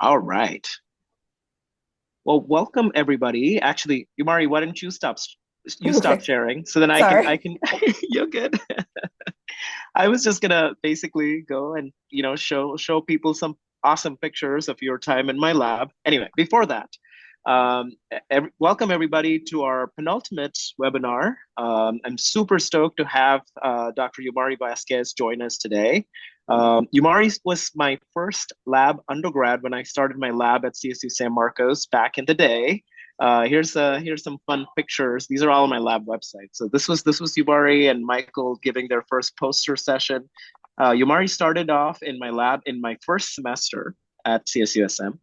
All right. Well, welcome everybody. Actually, Yumari, why don't you stop Okay, sharing so then I sorry. can you're good. I was just gonna basically go and show people some awesome pictures of your time in my lab. Anyway, before that, welcome everybody to our penultimate webinar. I'm super stoked to have Dr. Yumari Vasquez join us today. Yumari was my first lab undergrad when I started my lab at CSU San Marcos back in the day. Here's some fun pictures. These are all on my lab website. So this was Yumari and Michael giving their first poster session. Yumari started off in my lab in my first semester at CSUSM.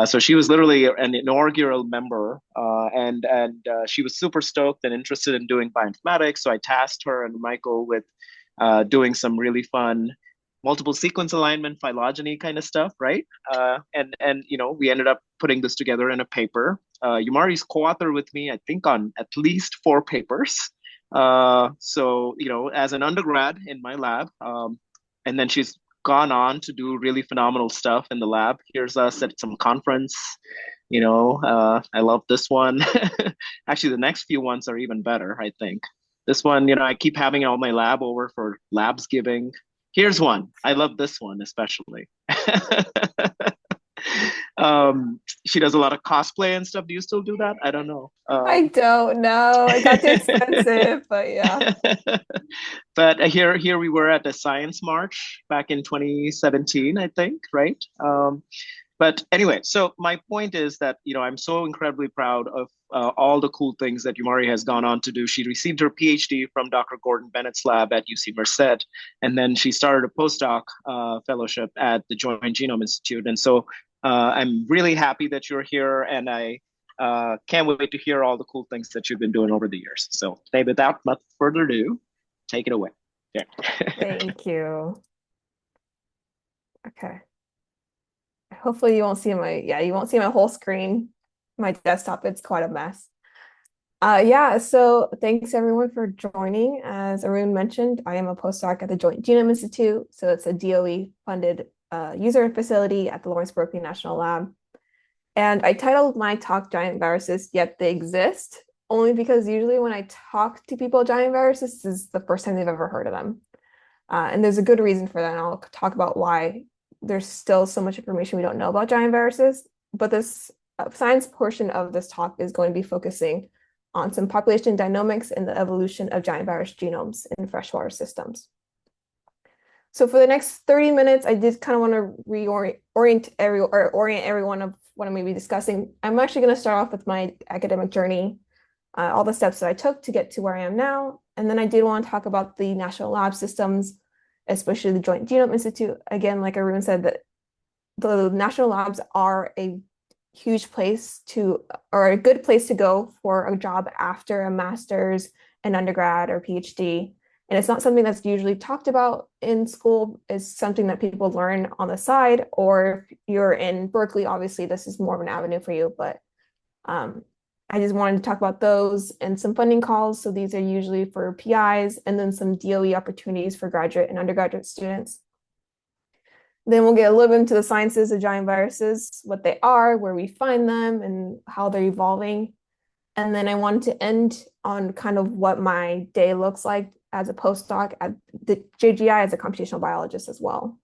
So she was literally an inaugural member, and she was super stoked and interested in doing bioinformatics. So I tasked her and Michael with doing some really fun multiple sequence alignment, phylogeny kind of stuff, right? And we ended up putting this together in a paper. Yumari's co-author with me, I think, on at least four papers. So as an undergrad in my lab, and then she's gone on to do really phenomenal stuff in the lab. Here's us at some conference. I love this one. Actually, the next few ones are even better, I think. This one, I keep having all my lab over for labs giving. Here's one. I love this one especially. She does a lot of cosplay and stuff. Do you still do that? I don't know. I don't know. It got too expensive, but yeah. But here we were at the Science March back in 2017, I think, right? But anyway, so my point is that I'm so incredibly proud of all the cool things that Yumari has gone on to do. She received her PhD from Dr. Gordon Bennett's lab at UC Merced, and then she started a postdoc fellowship at the Joint Genome Institute. And so I'm really happy that you're here, and I can't wait to hear all the cool things that you've been doing over the years. So, today, without much further ado, take it away. Yeah. Thank you. Okay. Hopefully you won't see you won't see my whole screen. My desktop, it's quite a mess. Yeah, so thanks everyone for joining. As Arun mentioned, I am a postdoc at the Joint Genome Institute. So it's a DOE funded user facility at the Lawrence Berkeley National Lab. And I titled my talk Giant Viruses, Yet They Exist, only because usually when I talk to people giant viruses, this is the first time they've ever heard of them. And there's a good reason for that. And I'll talk about why there's still so much information we don't know about giant viruses. But this science portion of this talk is going to be focusing on some population dynamics and the evolution of giant virus genomes in freshwater systems. So for the next 30 minutes, I did kind of want to orient everyone of what I'm going to be discussing. I'm actually going to start off with my academic journey, all the steps that I took to get to where I am now. And then I did want to talk about the national lab systems, especially the Joint Genome Institute. Again, like Arun said, that the national labs are a huge place to, or a good place to go for a job after a master's, an undergrad, or PhD. And it's not something that's usually talked about in school. It's something that people learn on the side, or if you're in Berkeley, obviously this is more of an avenue for you. But I just wanted to talk about those and some funding calls. So these are usually for PIs, and then some DOE opportunities for graduate and undergraduate students. Then we'll get a little bit into the sciences of giant viruses, what they are, where we find them, and how they're evolving. And then I wanted to end on kind of what my day looks like as a postdoc at the JGI as a computational biologist as well.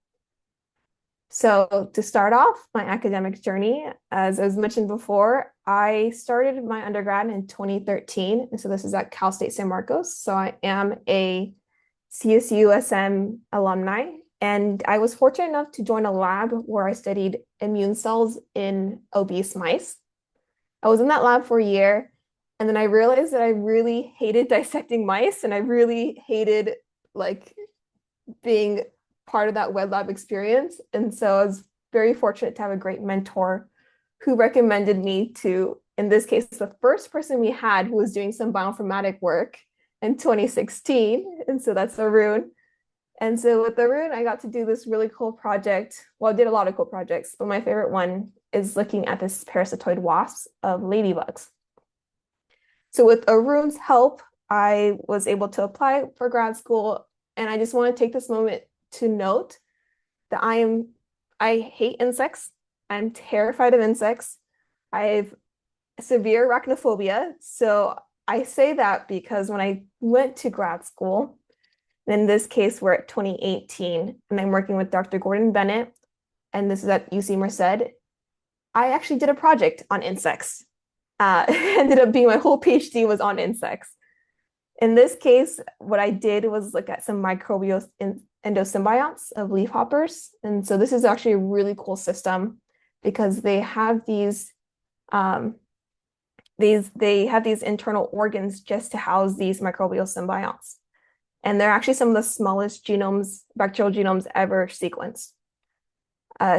So to start off my academic journey, as I was mentioned before, I started my undergrad in 2013. And so this is at Cal State San Marcos. So I am a CSU SM alumni. And I was fortunate enough to join a lab where I studied immune cells in obese mice. I was in that lab for a year. And then I realized that I really hated dissecting mice, and I really hated like being part of that wet lab experience. And so I was very fortunate to have a great mentor who recommended me to, in this case, the first person we had who was doing some bioinformatic work in 2016. And so that's Arun. And so with Arun, I got to do this really cool project. Well, I did a lot of cool projects, but my favorite one is looking at this parasitoid wasps of ladybugs. So with Arun's help, I was able to apply for grad school. And I just want to take this moment to note that I hate insects. I'm terrified of insects. I have severe arachnophobia. So I say that because when I went to grad school, in this case, we're at 2018, and I'm working with Dr. Gordon Bennett, and this is at UC Merced. I actually did a project on insects. Ended up being my whole PhD was on insects. In this case, what I did was look at some microbial endosymbionts of leafhoppers. And so this is actually a really cool system because they have um, they have these internal organs just to house these microbial symbionts. And they're actually some of the smallest genomes, bacterial genomes ever sequenced.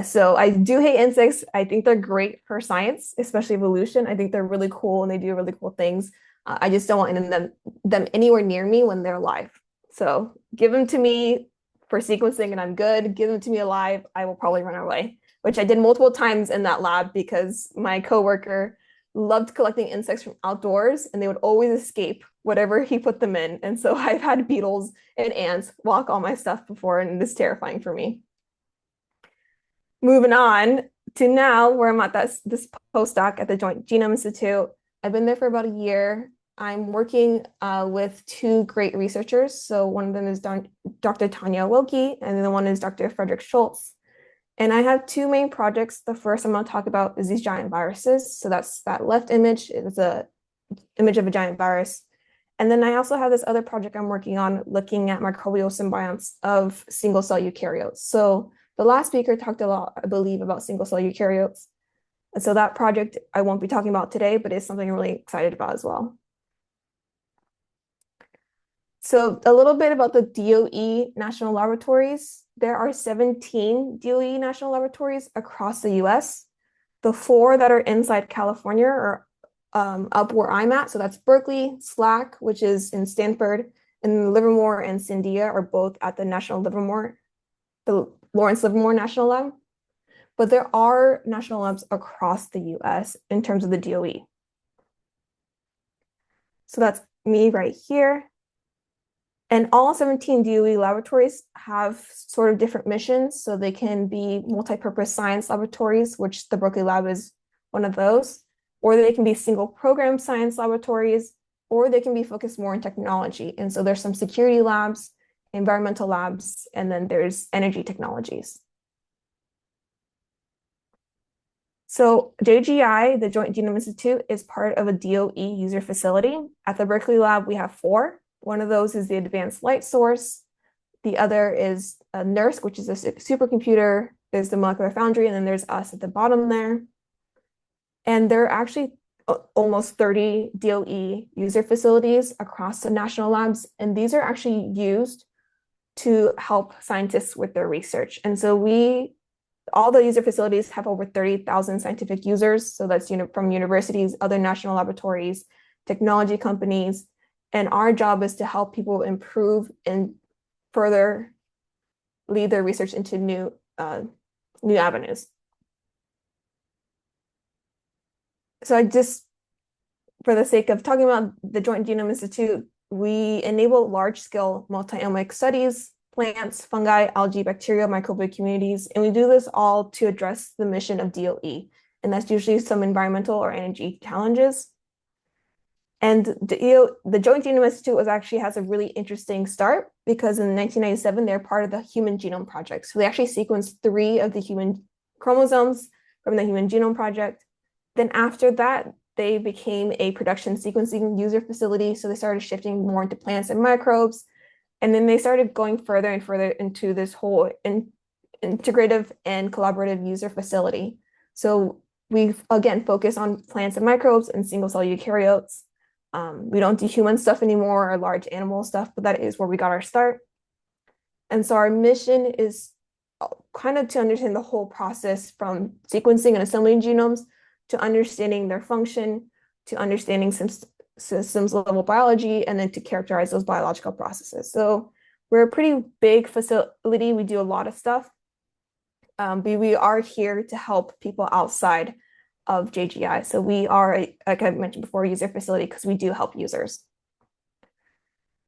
So I do hate insects. I think they're great for science, especially evolution. I think they're really cool and they do really cool things. I just don't want them anywhere near me when they're alive. So give them to me for sequencing and I'm good. Give them to me alive, I will probably run away, which I did multiple times in that lab because my coworker loved collecting insects from outdoors and they would always escape whatever he put them in. And so I've had beetles and ants walk all my stuff before, and it's terrifying for me. Moving on to now where I'm at this postdoc at the Joint Genome Institute. I've been there for about a year. I'm working with two great researchers. So one of them is Dr. Tanya Wilkie, and the one is Dr. Frederick Schultz. And I have two main projects. The first I'm going to talk about is these giant viruses. So that's that left image. It's a image of a giant virus. And then I also have this other project I'm working on looking at microbial symbionts of single cell eukaryotes. So the last speaker talked a lot, I believe, about single cell eukaryotes. And so that project I won't be talking about today, but it's something I'm really excited about as well. So a little bit about the DOE national laboratories. There are 17 DOE national laboratories across the US. The four that are inside California are up where I'm at. So that's Berkeley, SLAC, which is in Stanford, and Livermore and Sandia are both at the the Lawrence Livermore National Lab. But there are national labs across the US in terms of the DOE. So that's me right here. And all 17 DOE laboratories have sort of different missions. So they can be multi-purpose science laboratories, which the Berkeley Lab is one of those, or they can be single program science laboratories, or they can be focused more on technology. And so there's some security labs, environmental labs, and then there's energy technologies. So JGI, the Joint Genome Institute, is part of a DOE user facility. At the Berkeley Lab, we have four. One of those is the Advanced Light Source. The other is a NERSC, which is a supercomputer. There's the Molecular Foundry, and then there's us at the bottom there. And there are actually almost 30 DOE user facilities across the national labs, and these are actually used to help scientists with their research. And so all the user facilities have over 30,000 scientific users. So that's from universities, other national laboratories, technology companies. And our job is to help people improve and further lead their research into new avenues. So for the sake of talking about the Joint Genome Institute, we enable large-scale multi-omic studies, plants, fungi, algae, bacteria, microbial communities, and we do this all to address the mission of DOE, and that's usually some environmental or energy challenges. And the Joint Genome Institute has a really interesting start because in 1997, they're part of the Human Genome Project. So they actually sequenced 3 of the human chromosomes from the Human Genome Project. Then after that, they became a production sequencing user facility. So they started shifting more into plants and microbes. And then they started going further and further into this whole integrative and collaborative user facility. So we've, again, focused on plants and microbes and single cell eukaryotes. We don't do human stuff anymore or large animal stuff, but that is where we got our start. And so our mission is kind of to understand the whole process from sequencing and assembling genomes to understanding their function, to understanding systems level biology, and then to characterize those biological processes. So we're a pretty big facility. We do a lot of stuff. But we are here to help people outside of JGI. So we are, like I mentioned before, a user facility because we do help users.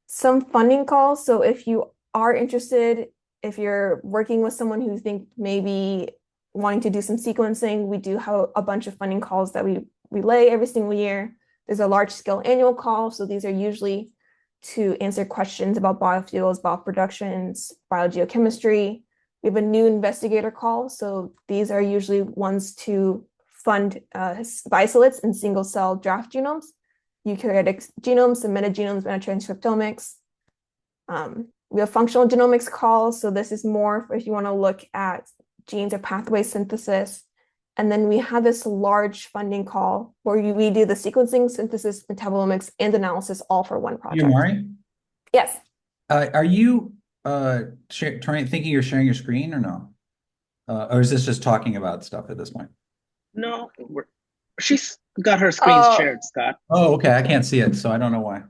Some funding calls. So if you are interested, if you're working with someone who think maybe wanting to do some sequencing, we do have a bunch of funding calls that we relay every single year. There's a large scale annual call. So these are usually to answer questions about biofuels, bioproductions, biogeochemistry. We have a new investigator call. So these are usually ones to fund isolates and single cell draft genomes, eukaryotic genomes, and metagenomes, metatranscriptomics. We have functional genomics calls. So this is more if you want to look at genes or pathway synthesis. And then we have this large funding call where we do the sequencing, synthesis, metabolomics, and analysis all for one project. Mari, Yes. are you thinking you're sharing your screen or no? Or is this just talking about stuff at this point? No, she's got her screen shared, Scott. Oh, okay. I can't see it, so I don't know why.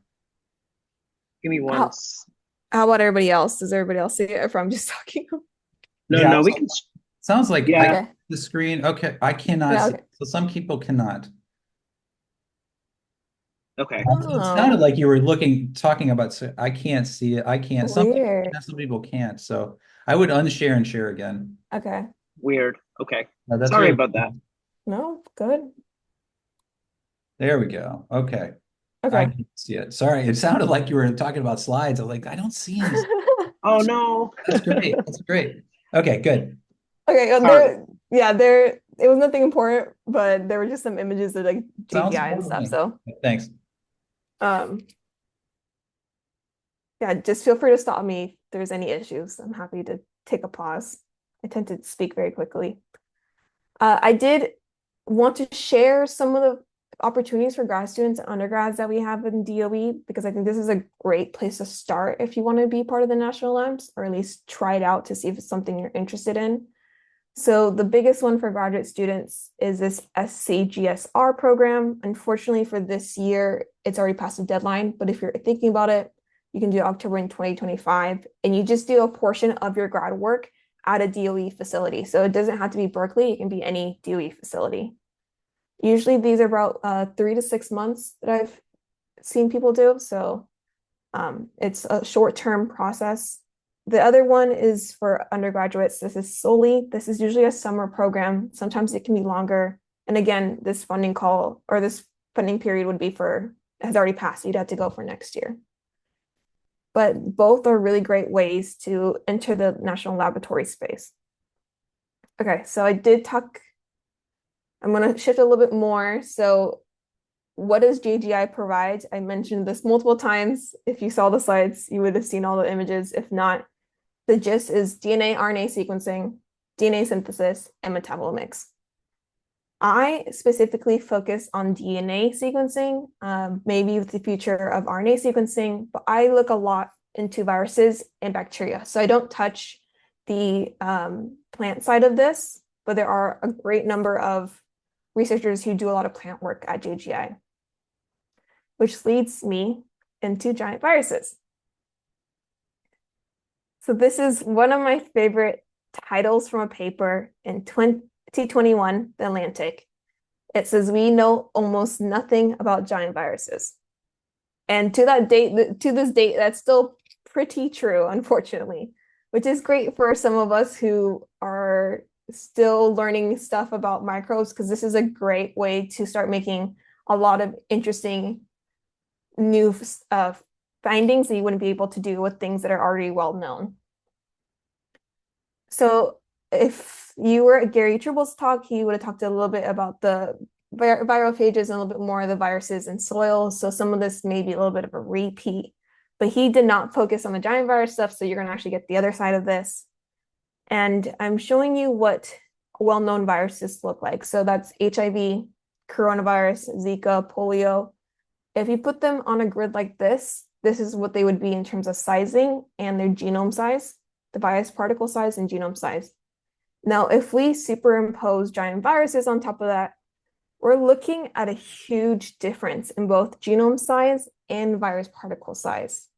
Give me one. How about everybody else? Does everybody else see it if I'm just talking? No, we can. Sounds like Yeah. the screen. Okay, I cannot see. So some people cannot. Okay. It sounded like you were talking about. I can't see it. I can't. Some people can't. So I would unshare and share again. Okay. Weird. Okay. No, Sorry about that. No, good. There we go. Okay. Okay. I can see it. Sorry, it sounded like you were talking about slides. I was like, I don't see any. Oh no. That's great. That's great. Okay, good. Okay. There. It was nothing important, but there were just some images of like GDI and stuff. So thanks. Yeah, just feel free to stop me if there's any issues. I'm happy to take a pause. I tend to speak very quickly. I did want to share some of the opportunities for grad students and undergrads that we have in DOE, because I think this is a great place to start if you want to be part of the National Labs, or at least try it out to see if it's something you're interested in. So the biggest one for graduate students is this SCGSR program. Unfortunately for this year, it's already past the deadline, but if you're thinking about it, you can do October in 2025, and you just do a portion of your grad work at a DOE facility. So it doesn't have to be Berkeley, it can be any DOE facility. Usually these are about 3 to 6 months that I've seen people do. So it's a short-term process. The other one is for undergraduates. This is usually a summer program. Sometimes it can be longer. And again, this funding call or this funding period has already passed. You'd have to go for next year. But both are really great ways to enter the national laboratory space. Okay, so I'm going to shift a little bit more. So what does JGI provide? I mentioned this multiple times. If you saw the slides, you would have seen all the images. If not, the gist is DNA, RNA sequencing, DNA synthesis, and metabolomics. I specifically focus on DNA sequencing, maybe with the future of RNA sequencing, but I look a lot into viruses and bacteria. So I don't touch the plant side of this, but there are a great number of researchers who do a lot of plant work at JGI, which leads me into giant viruses. So this is one of my favorite titles from a paper in 2021, The Atlantic. It says, "We know almost nothing about giant viruses." And to this date, that's still pretty true, unfortunately, which is great for some of us who are still learning stuff about microbes, because this is a great way to start making a lot of interesting new findings that you wouldn't be able to do with things that are already well known. So if you were at Gary Tribble's talk, he would have talked a little bit about the virophages and a little bit more of the viruses in soil. So some of this may be a little bit of a repeat, but he did not focus on the giant virus stuff. So you're going to actually get the other side of this. And I'm showing you what well-known viruses look like. So that's HIV, coronavirus, Zika, polio. If you put them on a grid like this is what they would be in terms of sizing and their genome size, the virus particle size and genome size. Now, if we superimpose giant viruses on top of that, we're looking at a huge difference in both genome size and virus particle size.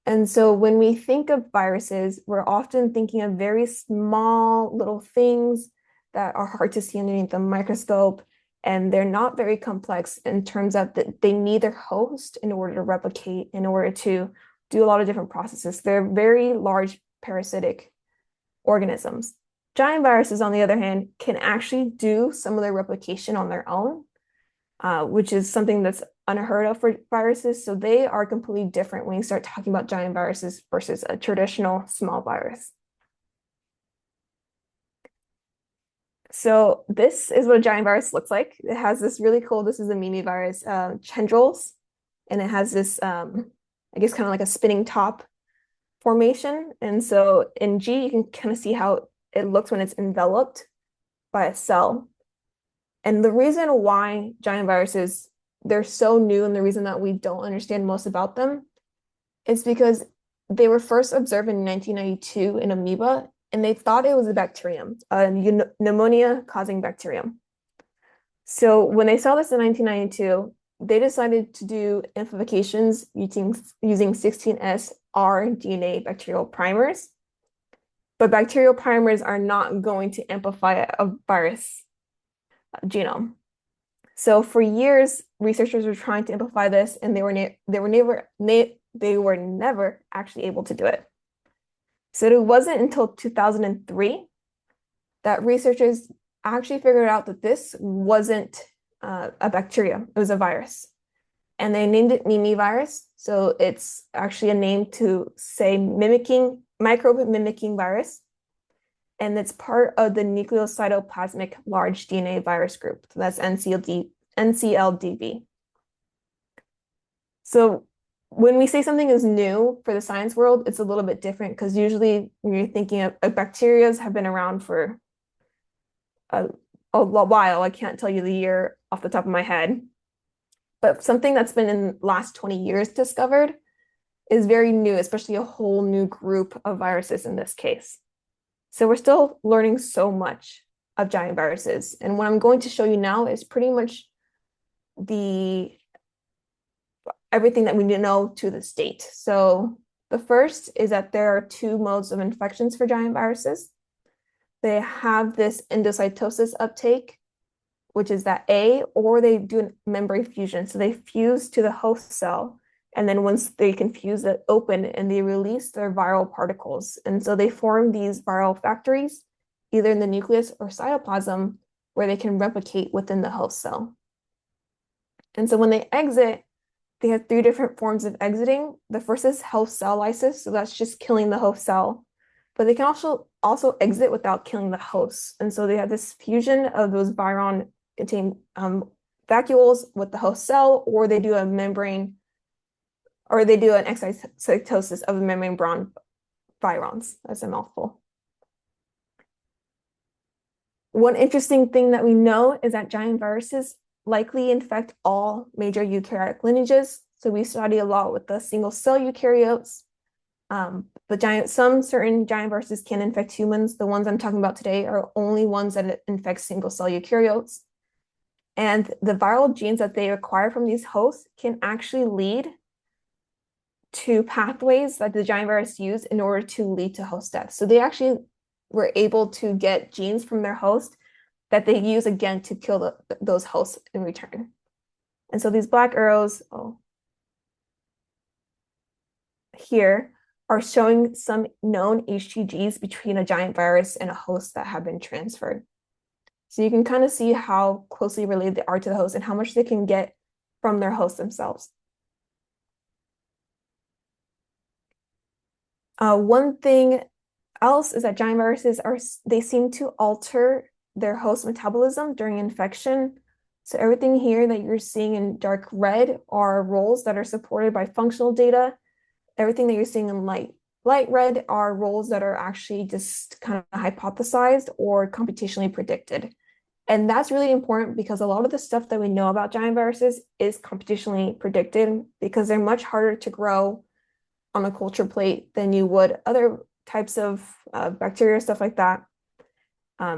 And so when we think of viruses, we're often thinking of very small little things that are hard to see underneath the microscope, and they're not very complex in terms of that they need their host in order to replicate, in order to do a lot of different processes. They're very large parasitic organisms. Giant viruses, on the other hand, can actually do some of their replication on their own, which is something that's unheard of for viruses. So they are completely different when you start talking about giant viruses versus a traditional small virus. So this is what a giant virus looks like. It has this really cool, this is a mini virus, tendrils, and it has this, I guess, kind of like a spinning top formation. And so in G, you can kind of see how it looks when it's enveloped by a cell. And the reason why giant viruses, they're so new, and the reason that we don't understand most about them is because they were first observed in 1992 in amoeba, and they thought it was a bacterium, a pneumonia-causing bacterium. So when they saw this in 1992, they decided to do amplifications using 16S rDNA bacterial primers. But bacterial primers are not going to amplify a virus genome. So for years, researchers were trying to amplify this, and they were never actually able to do it. So it wasn't until 2003 that researchers actually figured out that this wasn't a bacteria, it was a virus. And they named it Mimi virus. So it's actually a name to say microbe mimicking virus. And it's part of the nucleocytoplasmic large DNA virus group. So that's NCLDV. So when we say something is new for the science world, it's a little bit different, because usually when you're thinking of bacteria have been around for a while. I can't tell you the year off the top of my head. But something that's been in the last 20 years discovered is very new, especially a whole new group of viruses in this case. So we're still learning so much of giant viruses. And what I'm going to show you now is pretty much everything that we need to know to this date. So the first is that there are two modes of infections for giant viruses. They have this endocytosis uptake, which is that A, or they do a membrane fusion. So they fuse to the host cell, and then once they can fuse it open, and they release their viral particles. And so they form these viral factories, either in the nucleus or cytoplasm, where they can replicate within the host cell. And so when they exit, they have three different forms of exiting. The first is host cell lysis, so that's just killing the host cell. But they can also exit without killing the host. And so they have this fusion of those viron-contained vacuoles with the host cell, or they do a membrane, or they do an exocytosis of the membrane virons. That's a mouthful. One interesting thing that we know is that giant viruses likely infect all major eukaryotic lineages. So we study a lot with the single cell eukaryotes. But some certain giant viruses can infect humans. The ones I'm talking about today are only ones that infect single cell eukaryotes. And the viral genes that they acquire from these hosts can actually lead to pathways that the giant virus use in order to lead to host death. So they actually were able to get genes from their host that they use again to kill those hosts in return. And so these black arrows here are showing some known HTGs between a giant virus and a host that have been transferred. So you can kind of see how closely related they are to the host and how much they can get from their host themselves. One thing else is that giant viruses they seem to alter their host metabolism during infection. So everything here that you're seeing in dark red are roles that are supported by functional data. Everything that you're seeing in light red are roles that are actually just kind of hypothesized or computationally predicted. And that's really important because a lot of the stuff that we know about giant viruses is computationally predicted, because they're much harder to grow on a culture plate than you would other types of bacteria, stuff like that.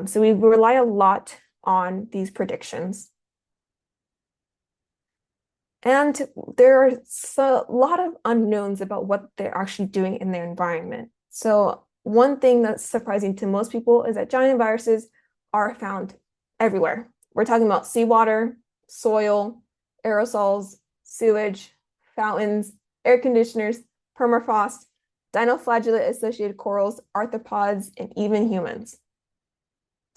So we rely a lot on these predictions. And there are a lot of unknowns about what they're actually doing in their environment. So one thing that's surprising to most people is that giant viruses are found everywhere. We're talking about seawater, soil, aerosols, sewage, fountains, air conditioners, permafrost, dinoflagellate-associated corals, arthropods, and even humans.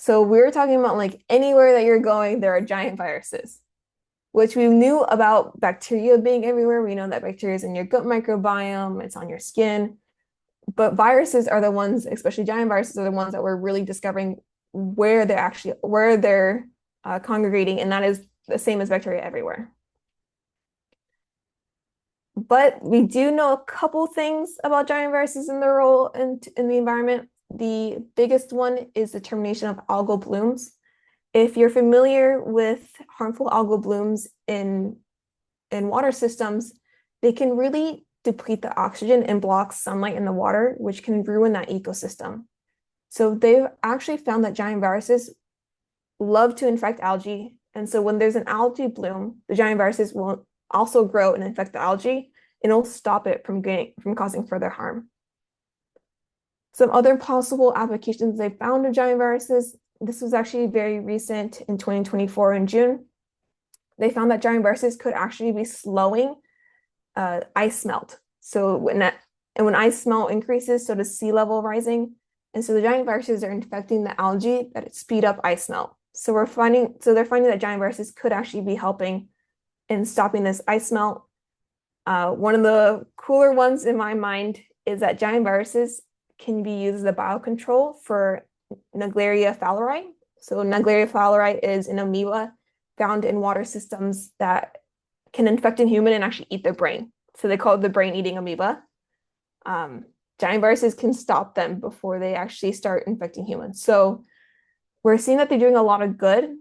So we were talking about like anywhere that you're going, there are giant viruses, which we knew about bacteria being everywhere. We know that bacteria is in your gut microbiome, it's on your skin. But viruses are the ones, especially giant viruses, are the ones that we're really discovering where they're congregating, and that is the same as bacteria everywhere. But we do know a couple things about giant viruses and their role in the environment. The biggest one is the termination of algal blooms. If you're familiar with harmful algal blooms in water systems, they can really deplete the oxygen and block sunlight in the water, which can ruin that ecosystem. So they've actually found that giant viruses love to infect algae. And so when there's an algae bloom, the giant viruses will also grow and infect the algae, and it'll stop it from causing further harm. Some other possible applications they found of giant viruses, this was actually very recent in 2024 in June. They found that giant viruses could actually be slowing ice melt. So when ice melt increases, so does sea level rising. And so the giant viruses are infecting the algae that speed up ice melt. So they're finding that giant viruses could actually be helping in stopping this ice melt. One of the cooler ones in my mind is that giant viruses can be used as a biocontrol for Naegleria fowleri. So Naegleria fowleri is an amoeba found in water systems that can infect a human and actually eat their brain. So they call it the brain-eating amoeba. Giant viruses can stop them before they actually start infecting humans. So we're seeing that they're doing a lot of good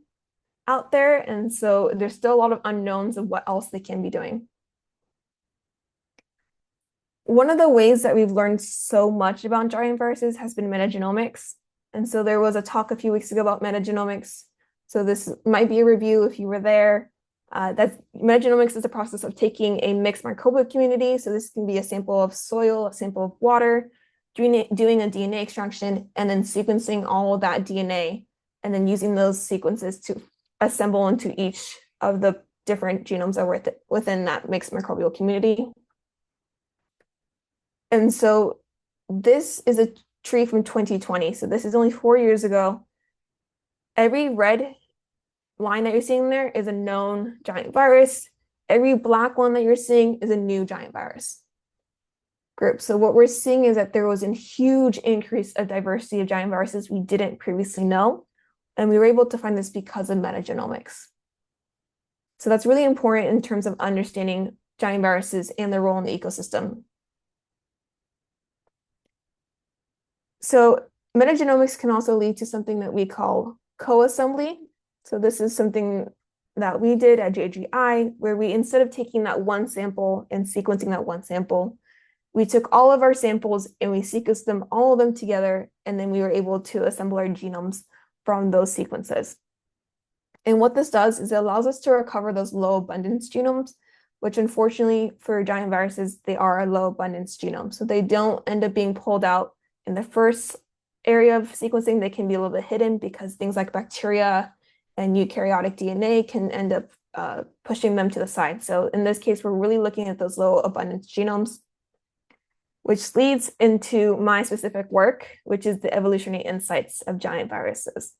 out there, and so there's still a lot of unknowns of what else they can be doing. One of the ways that we've learned so much about giant viruses has been metagenomics. And so there was a talk a few weeks ago about metagenomics. So this might be a review if you were there. Metagenomics is the process of taking a mixed microbial community. So this can be a sample of soil, a sample of water, doing a DNA extraction, and then sequencing all of that DNA, and then using those sequences to assemble into each of the different genomes that were within that mixed microbial community. And so this is a tree from 2020. So this is only 4 years ago. Every red line that you're seeing there is a known giant virus. Every black one that you're seeing is a new giant virus group. So what we're seeing is that there was a huge increase of diversity of giant viruses we didn't previously know. And we were able to find this because of metagenomics. So that's really important in terms of understanding giant viruses and their role in the ecosystem. So metagenomics can also lead to something that we call co-assembly. So this is something that we did at JGI, where we, instead of taking that one sample and sequencing that one sample, we took all of our samples and we sequenced them, all of them together, and then we were able to assemble our genomes from those sequences. And what this does is it allows us to recover those low abundance genomes, which unfortunately for giant viruses, they are a low abundance genome. So they don't end up being pulled out in the first area of sequencing. They can be a little bit hidden because things like bacteria and eukaryotic DNA can end up pushing them to the side. So in this case, we're really looking at those low abundance genomes, which leads into my specific work, which is the evolutionary insights of giant viruses.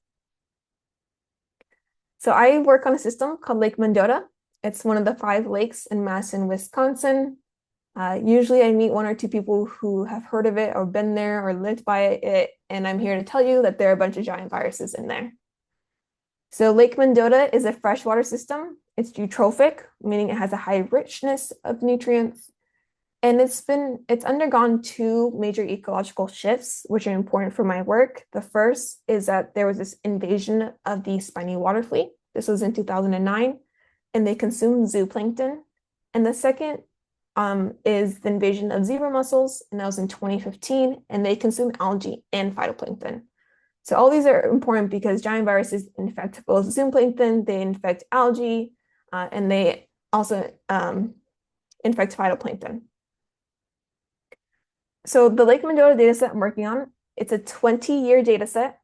So I work on a system called Lake Mendota. It's one of the 5 lakes in Madison, Wisconsin. Usually I meet 1 or 2 people who have heard of it or been there or lived by it, and I'm here to tell you that there are a bunch of giant viruses in there. So Lake Mendota is a freshwater system. It's eutrophic, meaning it has a high richness of nutrients. And it's undergone 2 major ecological shifts, which are important for my work. The first is that there was this invasion of the spiny water flea. This was in 2009, and they consumed zooplankton. And the second is the invasion of zebra mussels, and that was in 2015, and they consume algae and phytoplankton. So all these are important because giant viruses infect both zooplankton, they infect algae, and they also infect phytoplankton. So the Lake Mendota dataset I'm working on, it's a 20-year dataset,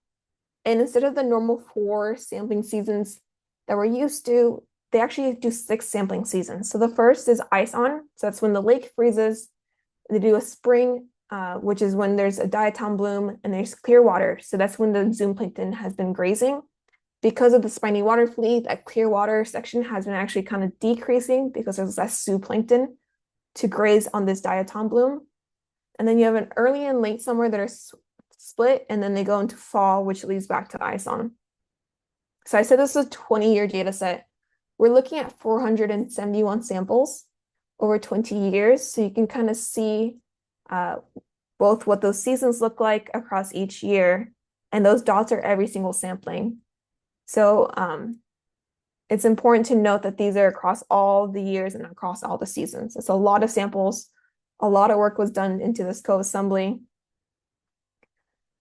and instead of the normal 4 sampling seasons that we're used to, they actually do 6 sampling seasons. So the first is ice on, so that's when the lake freezes. They do a spring which is when there's a diatom bloom and there's clear water. So that's when the zooplankton has been grazing. Because of the spiny water flea, that clear water section has been actually kind of decreasing because there's less zooplankton to graze on this diatom bloom. And then you have an early and late summer that are split, and then they go into fall, which leads back to ISON. So I said this is a 20-year data set. We're looking at 471 samples over 20 years. So you can kind of see both what those seasons look like across each year, and those dots are every single sampling. So it's important to note that these are across all the years and across all the seasons. It's a lot of samples. A lot of work was done into this co-assembly.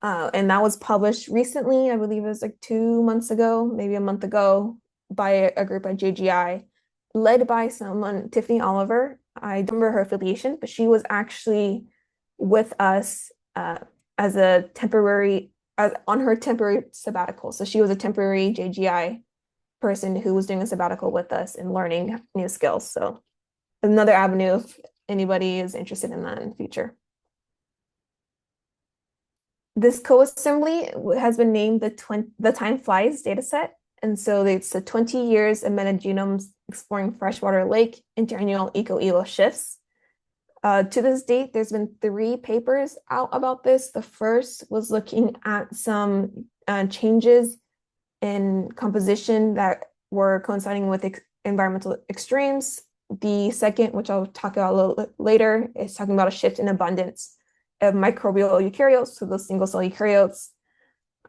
And that was published recently, I believe it was like 2 months ago, maybe a month ago, by a group at JGI, led by someone, Tiffany Oliver. I don't remember her affiliation, but she was actually with us as a temporary, on her temporary sabbatical. So she was a temporary JGI person who was doing a sabbatical with us and learning new skills. So another avenue if anybody is interested in that in the future. This co-assembly has been named the Time Flies dataset. And so it's the 20 years of metagenomes exploring freshwater lake interannual eco-elo shifts. To this date, there's been 3 papers out about this. The first was looking at some changes in composition that were coinciding with environmental extremes. The second, which I'll talk about a little later, is talking about a shift in abundance of microbial eukaryotes, so those single-cell eukaryotes,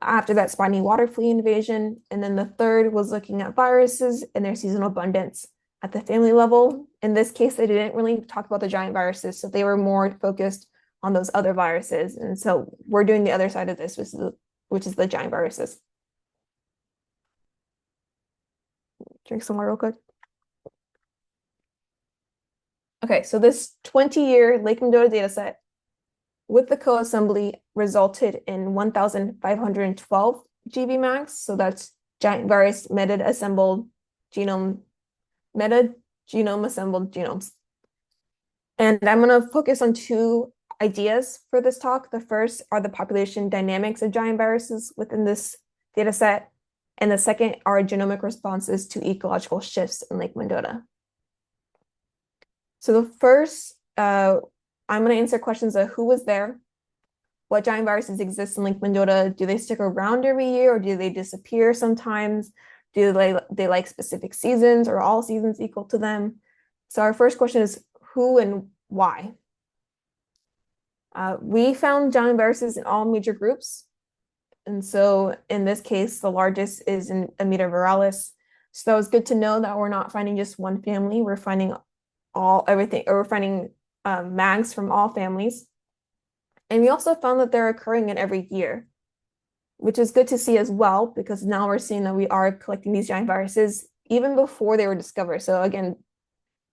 after that spiny water flea invasion. And then the third was looking at viruses and their seasonal abundance at the family level. In this case, they didn't really talk about the giant viruses, so they were more focused on those other viruses. And so we're doing the other side of this, which is the giant viruses. Drink some more real quick. Okay, so this 20-year Lake Mendota data set with the co-assembly resulted in 1,512 GBmax. So that's giant virus meta-genome assembled genomes. And I'm going to focus on 2 ideas for this talk. The first are the population dynamics of giant viruses within this data set. And the second are genomic responses to ecological shifts in Lake Mendota. So the first, I'm going to answer questions of who was there, what giant viruses exist in Lake Mendota, do they stick around every year or do they disappear sometimes? Do they like specific seasons or all seasons equal to them? So our first question is who and why? We found giant viruses in all major groups. And so in this case, the largest is in Amida-viralis. So that was good to know that we're not finding just one family, we're finding we're finding mags from all families. And we also found that they're occurring in every year, which is good to see as well, because now we're seeing that we are collecting these giant viruses even before they were discovered. So again,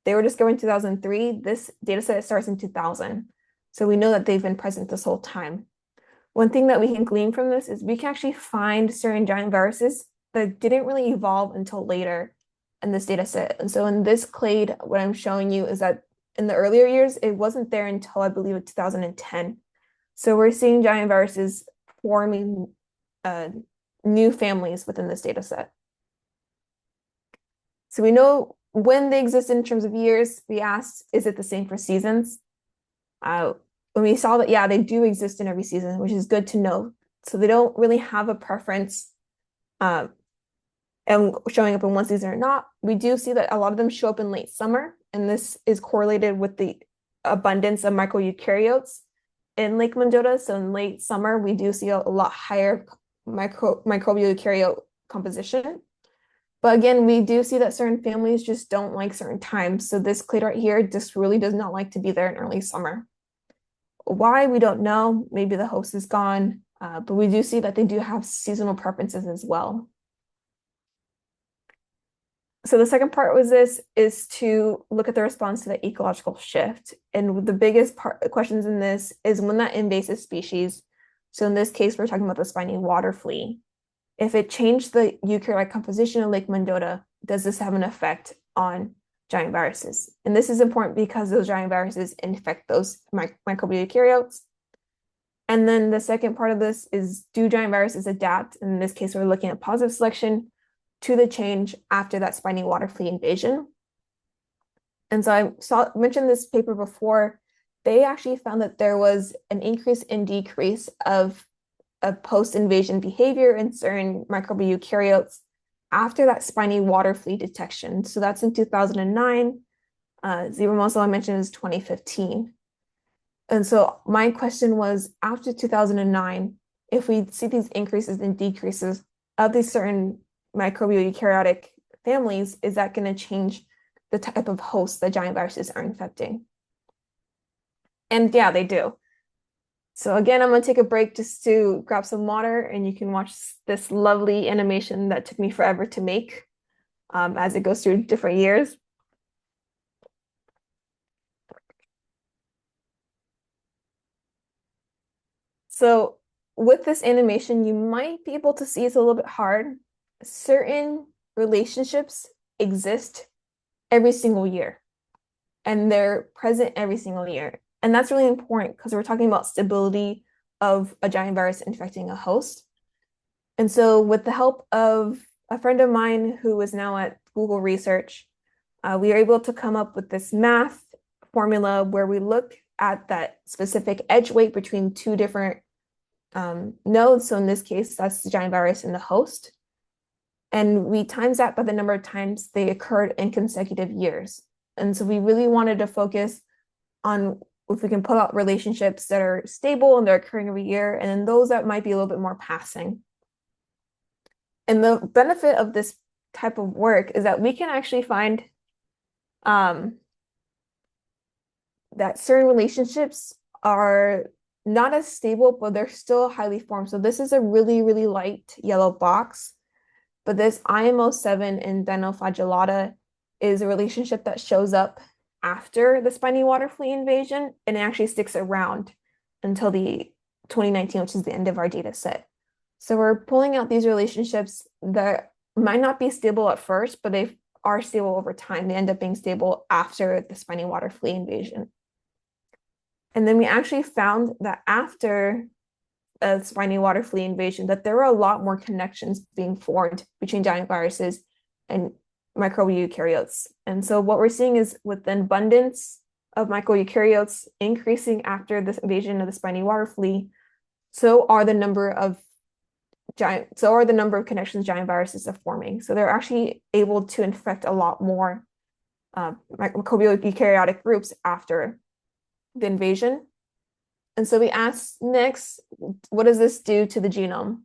they were discovered in 2003. This data set starts in 2000. So we know that they've been present this whole time. One thing that we can glean from this is we can actually find certain giant viruses that didn't really evolve until later in this data set. And so in this clade, what I'm showing you is that in the earlier years, it wasn't there until I believe 2010. So we're seeing giant viruses forming new families within this data set. So we know when they exist in terms of years. We asked, is it the same for seasons? When we saw that, yeah, they do exist in every season, which is good to know. So they don't really have a preference and showing up in one season or not. We do see that a lot of them show up in late summer, and this is correlated with the abundance of microeukaryotes in Lake Mendota. So in late summer, we do see a lot higher microbial eukaryote composition. But again, we do see that certain families just don't like certain times. So this clade right here just really does not like to be there in early summer. Why, we don't know. Maybe the host is gone, but we do see that they do have seasonal preferences as well. So the second part was this is to look at the response to the ecological shift. And the biggest questions in this is when that invasive species, so in this case, we're talking about the spiny water flea. If it changed the eukaryotic composition of Lake Mendota, does this have an effect on giant viruses? And this is important because those giant viruses infect those microbial eukaryotes. And then the second part of this is, do giant viruses adapt? In this case, we're looking at positive selection to the change after that spiny water flea invasion. And so I mentioned this paper before. They actually found that there was an increase and decrease of post-invasion behavior in certain microbial eukaryotes after that spiny water flea detection. So that's in 2009. Zebramuscle I mentioned is 2015. And so my question was, after 2009, if we see these increases and decreases of these certain microbial eukaryotic families, is that going to change the type of hosts that giant viruses are infecting? And yeah, they do. So again, I'm going to take a break just to grab some water, and you can watch this lovely animation that took me forever to make as it goes through different years. So with this animation, you might be able to see it's a little bit hard. Certain relationships exist every single year, and they're present every single year. And that's really important because we're talking about stability of a giant virus infecting a host. And so with the help of a friend of mine who is now at Google Research, we are able to come up with this math formula where we look at that specific edge weight between two different nodes. So in this case, that's the giant virus and the host. And we times that by the number of times they occurred in consecutive years. And so we really wanted to focus on if we can pull out relationships that are stable and they're occurring every year, and then those that might be a little bit more passing. And the benefit of this type of work is that we can actually find that certain relationships are not as stable, but they're still highly formed. So this is a really, really light yellow box, but this IMO7 in Dinoflagellata is a relationship that shows up after the spiny water flea invasion, and it actually sticks around until the 2019, which is the end of our data set. So we're pulling out these relationships that might not be stable at first, but they are stable over time. They end up being stable after the spiny water flea invasion. And then we actually found that after a spiny water flea invasion, that there were a lot more connections being formed between giant viruses and microbial eukaryotes. And so what we're seeing is, with the abundance of microeukaryotes increasing after this invasion of the spiny water flea, so are the number of connections giant viruses are forming. So they're actually able to infect a lot more microbial eukaryotic groups after the invasion. And so we asked next, what does this do to the genome?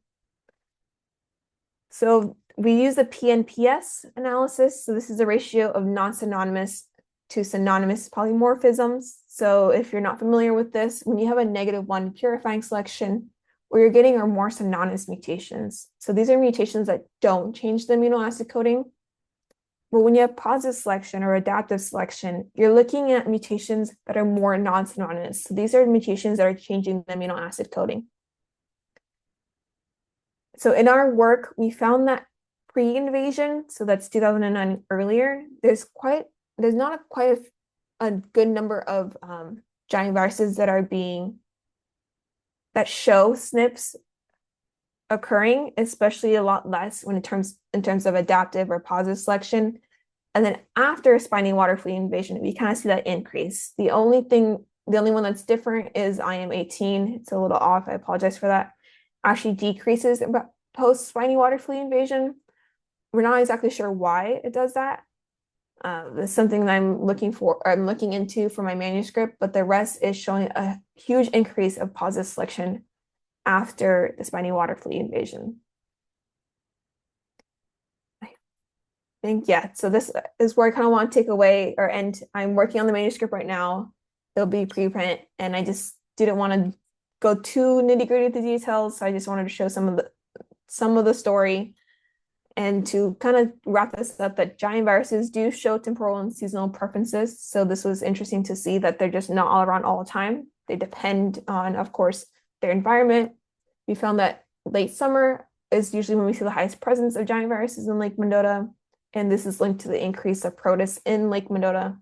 So we use the PNPS analysis. So this is a ratio of non-synonymous to synonymous polymorphisms. So if you're not familiar with this, when you have a -1 purifying selection, what you're getting are more synonymous mutations. So these are mutations that don't change the amino acid coding. But when you have positive selection or adaptive selection, you're looking at mutations that are more non-synonymous. So these are mutations that are changing the amino acid coding. So in our work, we found that pre-invasion, so that's 2009 earlier, there's not quite a good number of giant viruses that show SNPs occurring, especially a lot less in terms of adaptive or positive selection. And then after a spiny water flea invasion, we kind of see that increase. The only one that's different is IM18. It's a little off. I apologize for that. Actually decreases post spiny water flea invasion. We're not exactly sure why it does that. It's something that I'm looking into for my manuscript, but the rest is showing a huge increase of positive selection after the spiny water flea invasion. I think, yeah, so this is where I kind of want to take away or end. I'm working on the manuscript right now. It'll be preprint, and I just didn't want to go too nitty-gritty with the details, so I just wanted to show some of the story. And to kind of wrap this up, that giant viruses do show temporal and seasonal preferences. So this was interesting to see that they're just not all around all the time. They depend on, of course, their environment. We found that late summer is usually when we see the highest presence of giant viruses in Lake Mendota. And this is linked to the increase of protists in Lake Mendota.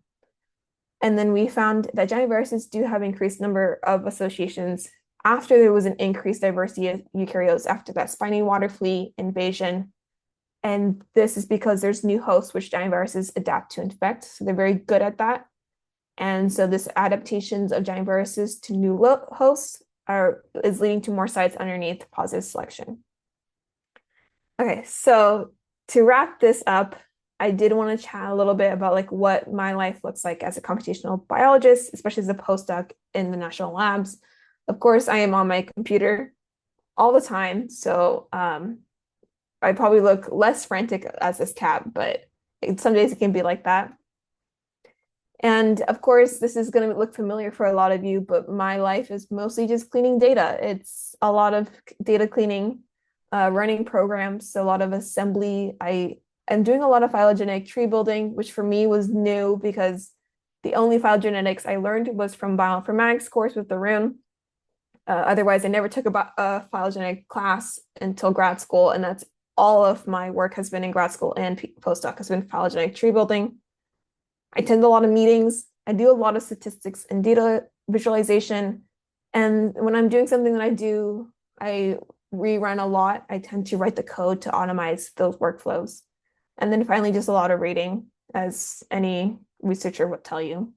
And then we found that giant viruses do have increased number of associations after there was an increased diversity of eukaryotes after that spiny water flea invasion. And this is because there's new hosts which giant viruses adapt to infect. So they're very good at that. And so this adaptations of giant viruses to new hosts is leading to more sites underneath positive selection. Okay, so to wrap this up, I did want to chat a little bit about like what my life looks like as a computational biologist, especially as a postdoc in the national labs. Of course, I am on my computer all the time, so I probably look less frantic as this cat, but some days it can be like that. And of course, this is going to look familiar for a lot of you, but my life is mostly just cleaning data. It's a lot of data cleaning, running programs, so a lot of assembly. I am doing a lot of phylogenetic tree building, which for me was new because the only phylogenetics I learned was from bioinformatics course with Arun. Otherwise, I never took a phylogenetic class until grad school, and that's all of my work has been in grad school and postdoc has been phylogenetic tree building. I attend a lot of meetings. I do a lot of statistics and data visualization. And when I'm doing something that I rerun a lot. I tend to write the code to automate those workflows. And then finally, just a lot of reading, as any researcher would tell you.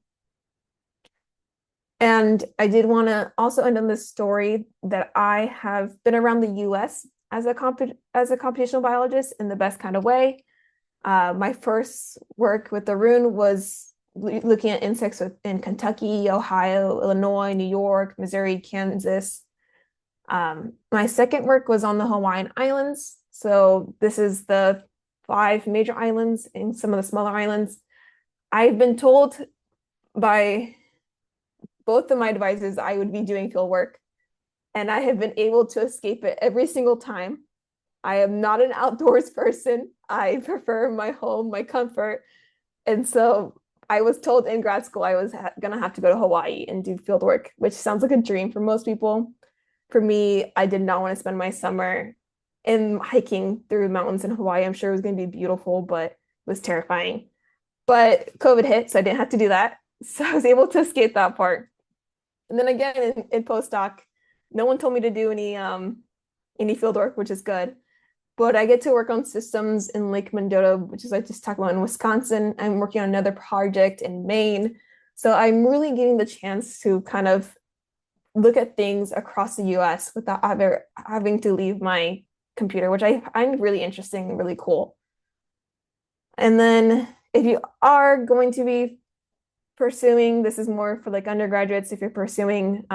And I did want to also end on this story that I have been around the US as a computational biologist in the best kind of way. My first work with Arun was looking at insects in Kentucky, Ohio, Illinois, New York, Missouri, Kansas. My second work was on the Hawaiian Islands. So this is the 5 major islands and some of the smaller islands. I've been told by both of my advisors I would be doing field work, and I have been able to escape it every single time. I am not an outdoors person. I prefer my home, my comfort. And so I was told in grad school I was going to have to go to Hawaii and do field work, which sounds like a dream for most people. For me, I did not want to spend my summer in hiking through mountains in Hawaii. I'm sure it was going to be beautiful, but it was terrifying. But COVID hit, so I didn't have to do that. So I was able to escape that part. And then again, in postdoc, no one told me to do any field work, which is good. But I get to work on systems in Lake Mendota, which is I just talked about in Wisconsin. I'm working on another project in Maine. So I'm really getting the chance to kind of look at things across the US without ever having to leave my computer, which I find really interesting and really cool. And then if you are going to be pursuing, this is more for like undergraduates, if you're pursuing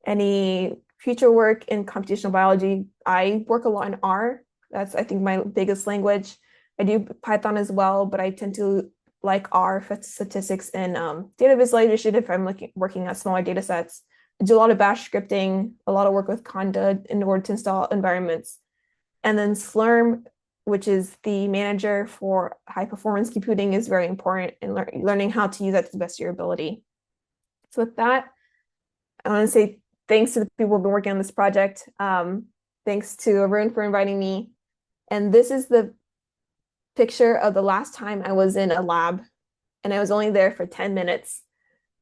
any future work in computational biology, I work a lot in R. That's, I think, my biggest language. I do Python as well, but I tend to like R for statistics and data visualization if I'm working at smaller data sets. I do a lot of bash scripting, a lot of work with Conda in order to install environments. And then Slurm, which is the manager for high performance computing, is very important in learning how to use that to the best of your ability. So with that, I want to say thanks to the people who've been working on this project. Thanks to Arun for inviting me. And this is the picture of the last time I was in a lab, and I was only there for 10 minutes.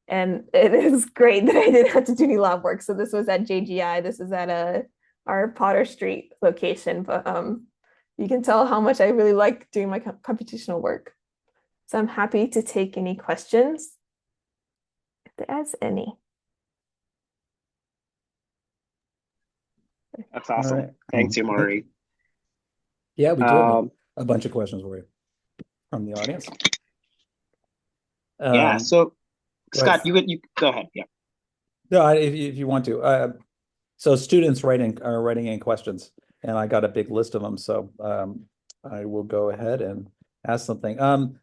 And it is great that I didn't have to do any lab work. So this was at JGI. This is at our Potter Street location. But you can tell how much I really like doing my computational work. So I'm happy to take any questions, if there's any. That's awesome. Right. Thanks, Yamari. Yeah, we do have a bunch of questions for you from the audience. Yeah, so Scott, you go ahead. Yeah. No, if you want to. So students are writing in questions, and I got a big list of them. So I will go ahead and ask something.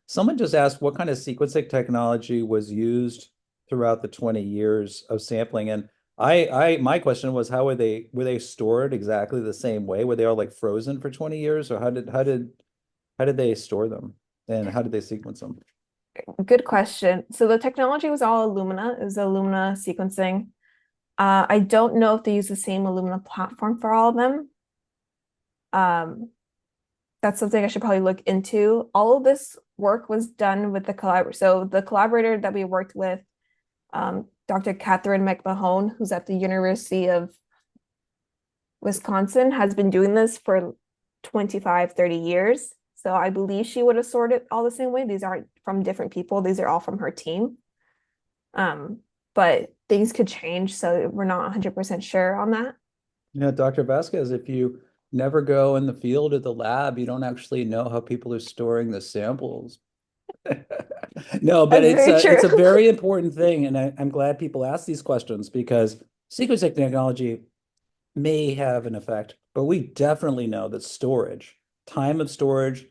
Someone just asked what kind of sequencing technology was used throughout the 20 years of sampling, and my question was, how were they stored exactly the same way? Were they all like frozen for 20 years, or how did they store them, and how did they sequence them? Good question. So the technology was all Illumina. It was Illumina sequencing. I don't know if they use the same Illumina platform for all of them. That's something I should probably look into. All of this work was done with the collaborator. So the collaborator that we worked with Dr. Catherine McMahon, who's at the University of Wisconsin, has been doing this for 25, 30 years. So I believe she would have sorted all the same way. These aren't from different people. These are all from her team. But things could change, so we're not 100% sure on that. Dr. Vasquez, if you never go in the field or the lab, you don't actually know how people are storing the samples. No, but That's very it's a true. very important thing, and I'm glad people ask these questions because sequencing technology may have an effect, but we definitely know that storage, time of storage,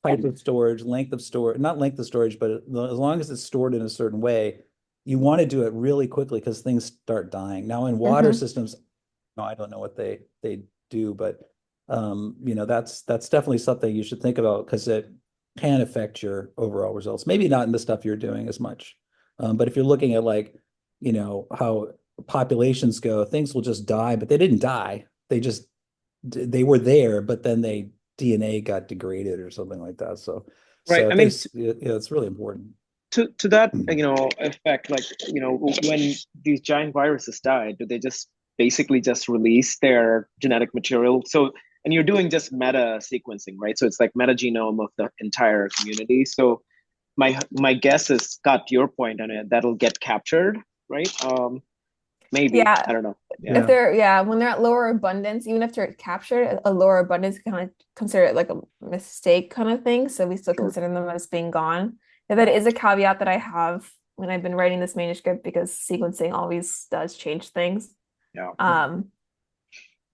type of storage, length of storage, not length of storage, but as long as it's stored in a certain way, you want to do it really quickly because things start dying. Now in water Mhm. systems, no, I don't know what they do, but that's definitely something you should think about because it can affect your overall results. Maybe not in the stuff you're doing as much. But if you're looking at like, how populations go, things will just die, but they didn't die. They were there, but then DNA got degraded or something like that. Right. So I mean, it's really important. to that effect, like when these giant viruses die, do they just basically just release their genetic material? So, and you're doing just meta sequencing, right? So it's like metagenome of the entire community. So my guess is, Scott, your point on it, that'll get captured, right? Maybe, Yeah, I don't know. Yeah. if they're when they're at lower abundance, even if they're captured, a lower abundance kind of consider it like a mistake kind of thing. So we still Sure. consider them as being gone. And that is a caveat that I have when I've been writing this manuscript because sequencing always does change things. Yeah. Um,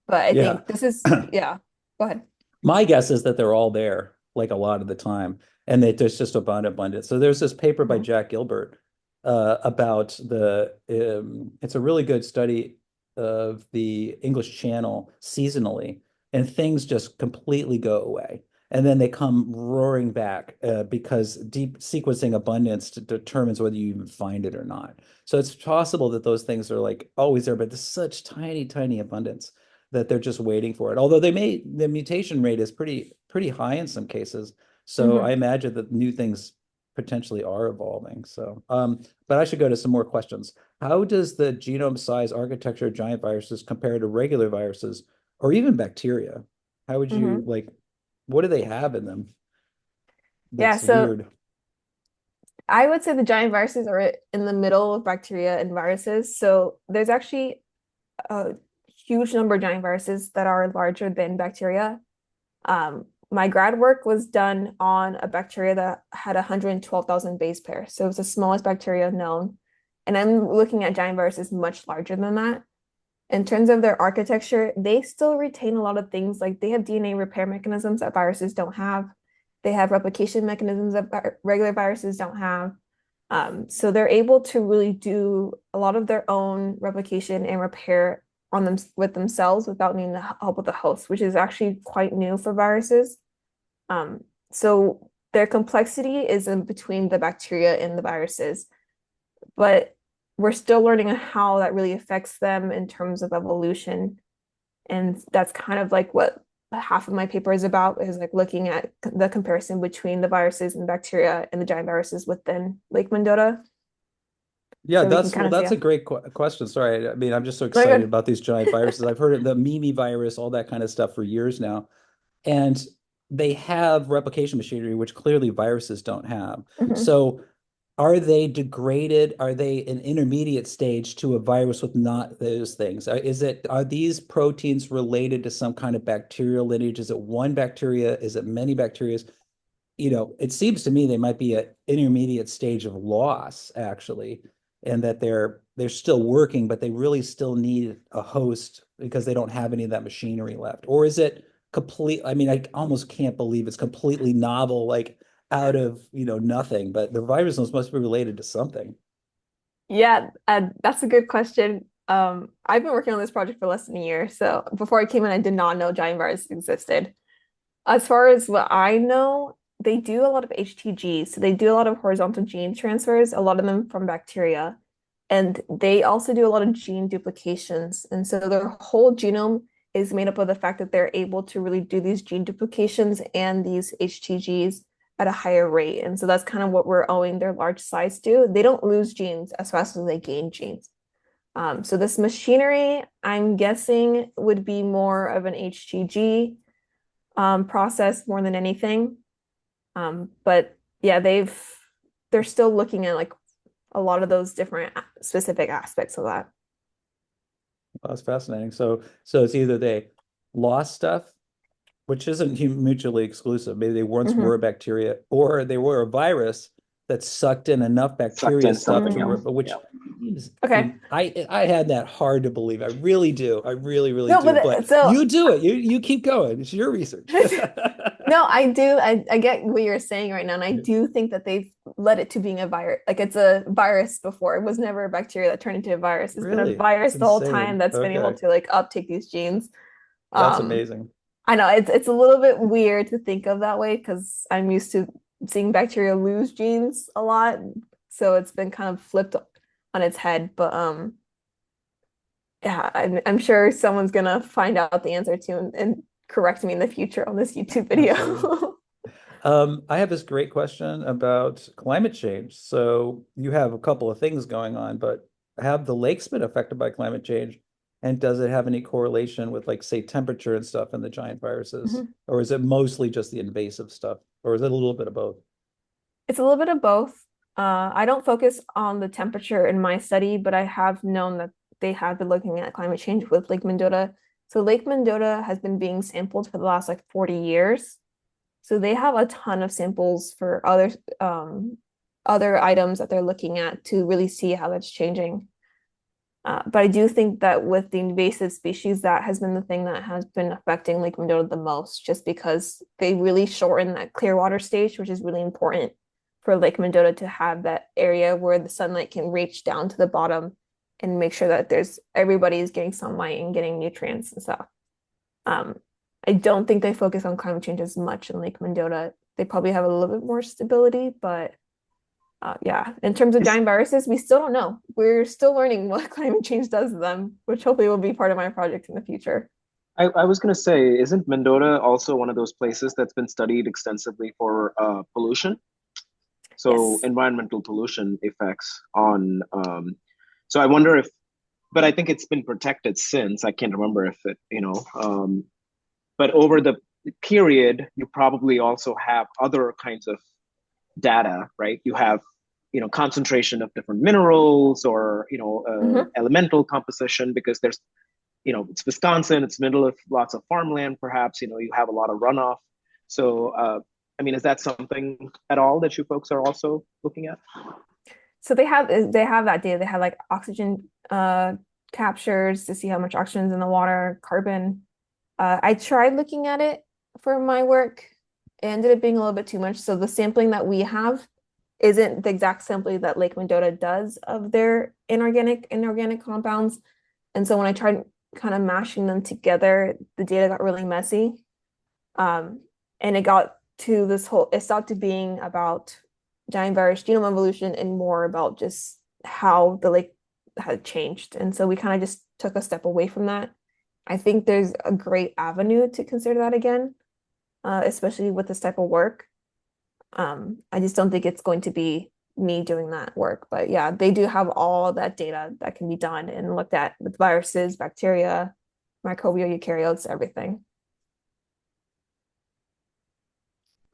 but I Yeah. think this is go ahead. My guess is that they're all there, like a lot of the time, and that there's just abundance. So there's this paper by Mhm. Jack Gilbert about it's a really good study of the English Channel seasonally, and things just completely go away. And then they come roaring back because deep sequencing abundance determines whether you even find it or not. So it's possible that those things are like always there, but there's such tiny, tiny abundance that they're just waiting for it. Although the mutation rate is pretty high in some cases. So I Mhm. imagine that new things potentially are evolving. So, but I should go to some more questions. How does the genome size architecture of giant viruses compare to regular viruses or even bacteria? How would you Mhm. like, what do they have in them Yeah, that's so weird? I would say the giant viruses are in the middle of bacteria and viruses. So there's actually a huge number of giant viruses that are larger than bacteria. My grad work was done on a bacteria that had 112,000 base pairs. So it was the smallest bacteria known. And I'm looking at giant viruses much larger than that. In terms of their architecture, they still retain a lot of things like they have DNA repair mechanisms that viruses don't have. They have replication mechanisms that regular viruses don't have. So they're able to really do a lot of their own replication and repair on them with themselves without needing the help of the host, which is actually quite new for viruses. So their complexity is in between the bacteria and the viruses, but we're still learning how that really affects them in terms of evolution. And that's kind of like what half of my paper is about, is like looking at the comparison between the viruses and bacteria and the giant viruses within Lake Mendota. Yeah, So we can that's kind well, of see. that's a great question. Sorry, I mean, I'm just so Very excited good. about these giant viruses. I've heard of the Mimi virus, all that kind of stuff for years now. And they have replication machinery, which clearly viruses don't have. Mhm. So are they degraded? Are they an intermediate stage to a virus with not those things? Are these proteins related to some kind of bacterial lineage? Is it one bacteria? Is it many bacteria? It seems to me they might be an intermediate stage of loss, actually, and that they're still working, but they really still need a host because they don't have any of that machinery left. Or is it complete? I mean, I almost can't believe it's completely novel, like out of, nothing, but the viruses must be related to something. Yeah, that's a good question. I've been working on this project for less than a year. So before I came in, I did not know giant viruses existed. As far as what I know, they do a lot of HTGs. So they do a lot of horizontal gene transfers, a lot of them from bacteria. And they also do a lot of gene duplications. And so their whole genome is made up of the fact that they're able to really do these gene duplications and these HTGs at a higher rate. And so that's kind of what we're owing their large size to. They don't lose genes as fast as they gain genes. So this machinery, I'm guessing, would be more of an HGG process more than anything. But yeah, they're still looking at like a lot of those different specific aspects of that. That's fascinating. So it's either they lost stuff, which isn't mutually exclusive. Maybe they once were a bacteria, or they were a virus that sucked in enough Sucked bacteria in stuff something to else. which Yep. Okay. I had that hard to believe. I really do. I really, really No, do. but But so you do it. You keep going. It's your research. no, I do. I get what you're saying right now, and I do think that they've led it to being a virus. Like it's a virus before. It was never a bacteria that turned into a virus. It's been a Really? virus the whole time Insane. that's been able Okay. to like uptake these genes. That's Um, amazing. I know it's a little bit weird to think of that way because I'm used to seeing bacteria lose genes a lot. So it's been kind of flipped on its head. But yeah, I'm sure someone's gonna find out the answer to and correct me in the future on this YouTube Absolutely. video. I have this great question about climate change. So you have a couple of things going on, but have the lakes been affected by climate change? And does it have any correlation with, like, say, temperature and stuff and the giant viruses? Mhm. Or is it mostly just the invasive stuff? Or is it a little bit of both? It's a little bit of both. I don't focus on the temperature in my study, but I have known that they have been looking at climate change with Lake Mendota. So Lake Mendota has been being sampled for the last like 40 years. So they have a ton of samples for other items that they're looking at to really see how that's changing. But I do think that with the invasive species, that has been the thing that has been affecting Lake Mendota the most, just because they really shorten that clear water stage, which is really important for Lake Mendota to have that area where the sunlight can reach down to the bottom and make sure that everybody is getting sunlight and getting nutrients and stuff. Um, I don't think they focus on climate change as much in Lake Mendota. They probably have a little bit more stability, but yeah, in terms of Is, giant viruses, we still don't know. We're still learning what climate change does to them, which hopefully will be part of my project in the future. I was going to say, isn't Mendota also one of those places that's been studied extensively for pollution? So Yes. environmental pollution effects on. So I wonder if, but I think it's been protected since. I can't remember if it. But over the period, you probably also have other kinds of data, right? You have, concentration of different minerals or, Hmm. elemental composition because there's, it's Wisconsin, it's middle of lots of farmland, perhaps, you have a lot of runoff. So, I mean, is that something at all that you folks are also looking at? So they have that data. They have like oxygen captures to see how much oxygen is in the water, carbon. I tried looking at it for my work. It ended up being a little bit too much. So the sampling that we have isn't the exact sampling that Lake Mendota does of their inorganic compounds. And so when I tried kind of mashing them together, the data got really messy. Um, and it stopped to being about giant virus genome evolution and more about just how the lake had changed. And so we kind of just took a step away from that. I think there's a great avenue to consider that again, especially with this type of work. I just don't think it's going to be me doing that work. But yeah, they do have all that data that can be done and looked at with viruses, bacteria, microbial eukaryotes, everything.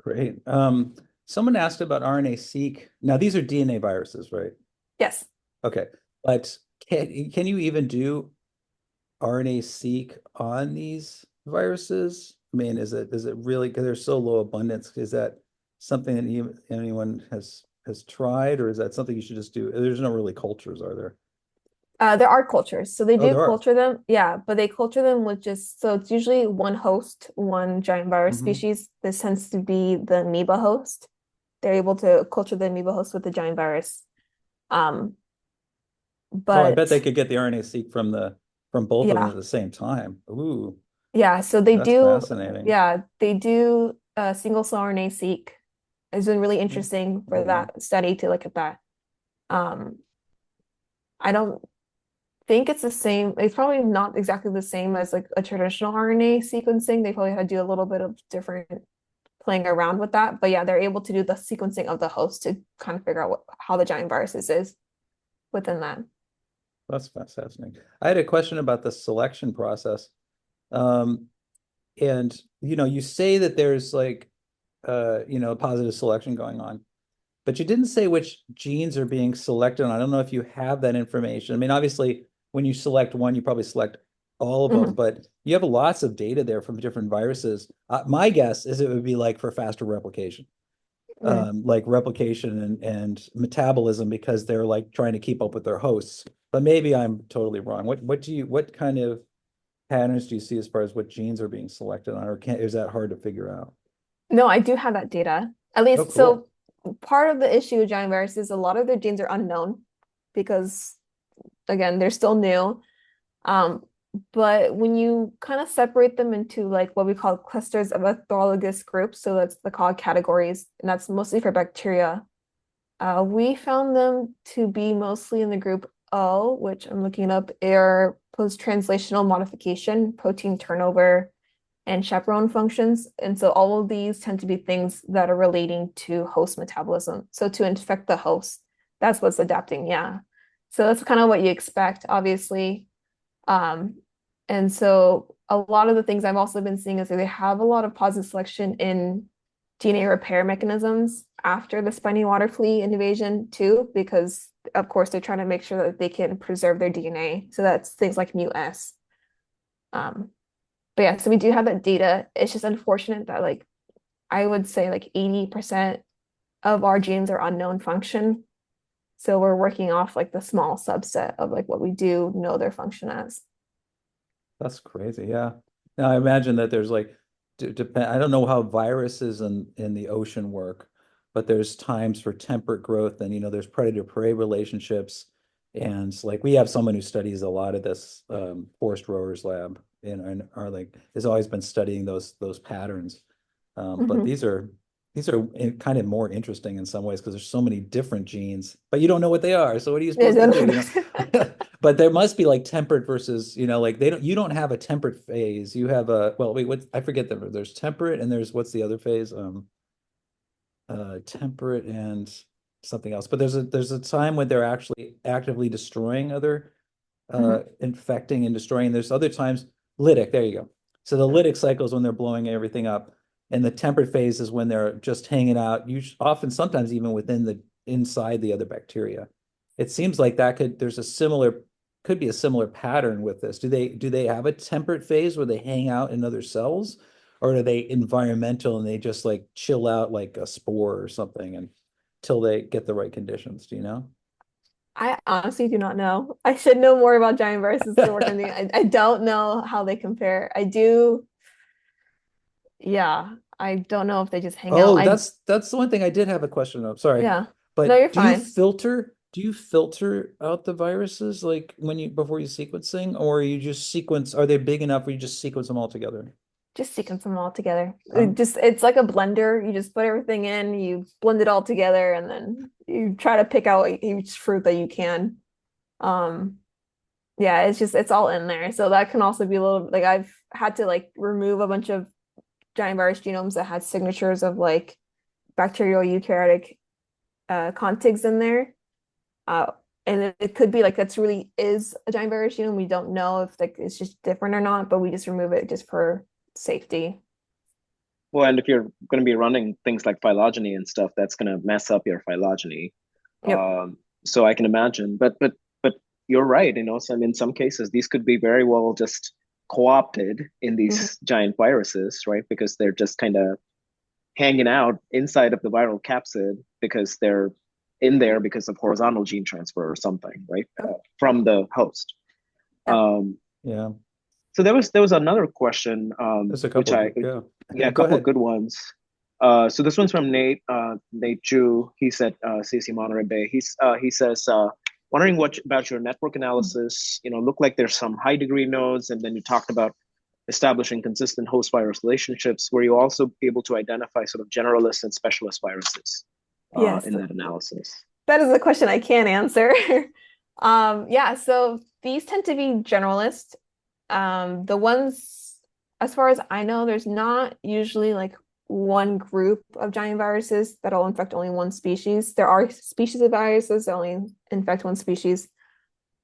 Great. Someone asked about RNA-seq. Now, these are DNA viruses, right? Yes. Okay. But can you even do RNA-seq on these viruses? I mean, is it really, because there's so low abundance, is that something that anyone has tried, or is that something you should just do? There's no really cultures, are there? There are cultures. So they Oh, do there are. culture them. Yeah, but they culture them with so it's usually one host, one giant virus Hmm. species. This tends to be the amoeba host. They're able to culture the amoeba host with the giant virus. Um, Oh, I bet but they could get the RNA-seq from both of them yeah, at the same time. Ooh, yeah. So that's fascinating. they do single cell RNA-seq. It's been really interesting Oh, for wow. that study to look at that. Um, I don't think it's the same. It's probably not exactly the same as like a traditional RNA sequencing. They probably had to do a little bit of different playing around with that. But yeah, they're able to do the sequencing of the host to kind of figure out how the giant viruses is within that. That's fascinating. I had a question about the selection process. Um, and you say that there's like positive selection going on, but you didn't say which genes are being selected on. I don't know if you have that information. I mean, obviously, when you select one, you probably select all of them, Mhm. but you have lots of data there from different viruses. My guess is it would be like for faster replication, Mm. like replication and metabolism because they're like trying to keep up with their hosts. But maybe I'm totally wrong. What kind of patterns do you see as far as what genes are being selected on, or is that hard to figure out? No, I do have that data. At Oh, least, cool. so part of the issue with giant viruses, a lot of their genes are unknown because, again, they're still new. Um, but when you kind of separate them into like what we call clusters of orthologous groups, so that's the called categories, and that's mostly for bacteria. We found them to be mostly in the group O, which I'm looking up, air post-translational modification, protein turnover, and chaperone functions. And so all of these tend to be things that are relating to host metabolism. So to infect the host, that's what's adapting. Yeah. So that's kind of what you expect, obviously. Um, and so a lot of the things I've also been seeing is that they have a lot of positive selection in DNA repair mechanisms after the spiny water flea invasion too, because of course they're trying to make sure that they can preserve their DNA. So that's things like mu-S. Um, but yeah, so we do have that data. It's just unfortunate that like I would say like 80% of our genes are unknown function. So we're working off like the small subset of like what we do know their function as. That's crazy. Yeah. Now I imagine that there's like depend. I don't know how viruses in the ocean work, but there's times for temperate growth, and there's predator-prey relationships, and like we have someone who studies a lot of this forest rowers lab, and are like has always been studying those patterns. But Mhm. these are kind of more interesting in some ways because there's so many different genes, but you don't know what they are. So what are you Yeah, supposed to do? But there must be like temperate versus, like you don't have a temperate phase. You have a, well, wait, what, I forget there's temperate and there's, what's the other phase? Temperate and something else. But there's a time when they're actually actively destroying other, Mhm. infecting and destroying. There's other times, lytic, there you go. So the lytic cycle is when they're blowing everything up. And the temperate phase is when they're just hanging out, often sometimes even inside the other bacteria. It seems like could be a similar pattern with this. Do they have a temperate phase where they hang out in other cells? Or are they environmental and they just like chill out like a spore or something until they get the right conditions? Do you know? I honestly do not know. I should know more about giant viruses to work on the. I don't know how they compare. I do, yeah. I don't know if they just hang out. Oh, that's the one thing I did have a question of. Sorry. Yeah. No, But you're fine. do you filter out the viruses like before you sequencing, or are they big enough where you just sequence them all together? Just sequence them all together. Um, It's like a blender. You just put everything in, you blend it all together, and then you try to pick out each fruit that you can. Um, yeah, it's all in there. So that can also be a little like I've had to like remove a bunch of giant virus genomes that had signatures of like bacterial eukaryotic contigs in there. Uh, and it could be like that's really is a giant virus genome. We don't know if like it's just different or not, but we just remove it just for safety. Well, and if you're going to be running things like phylogeny and stuff, that's going to mess up your phylogeny. Yep. So I can imagine, but you're right. So in some cases, these could be very well just co-opted in Mhm. these giant viruses, right? Because they're just kind of hanging out inside of the viral capsid because they're in there because of horizontal gene transfer or something, right? Yep. From the host. Yep. Um, yeah, so there was another question, there's a which couple of yeah. yeah, a Go couple of ahead. good ones. So this one's from Nate Chu. He's at CSU Monterey Bay. He says, wondering what about your network analysis. Look like there's some high degree nodes, and then you talked about establishing consistent host virus relationships. Were you also able to identify sort of generalist and specialist viruses Yes, in that analysis? that is a question I can't answer. Yeah, so these tend to be generalist. The ones, as far as I know, there's not usually like one group of giant viruses that'll infect only one species. There are species of viruses that only infect one species.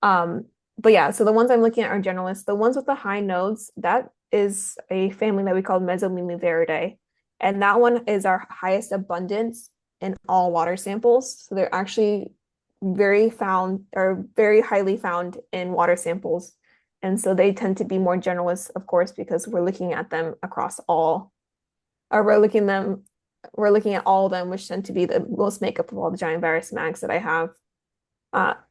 But yeah, so the ones I'm looking at are generalists. The ones with the high nodes, that is a family that we call Mesomimiviridae. And that one is our highest abundance in all water samples. So they're actually very highly found in water samples. And so they tend to be more generalists, of course, because we're looking at them across all, or we're looking at all of them, which tend to be the most makeup of all the giant virus mags that I have.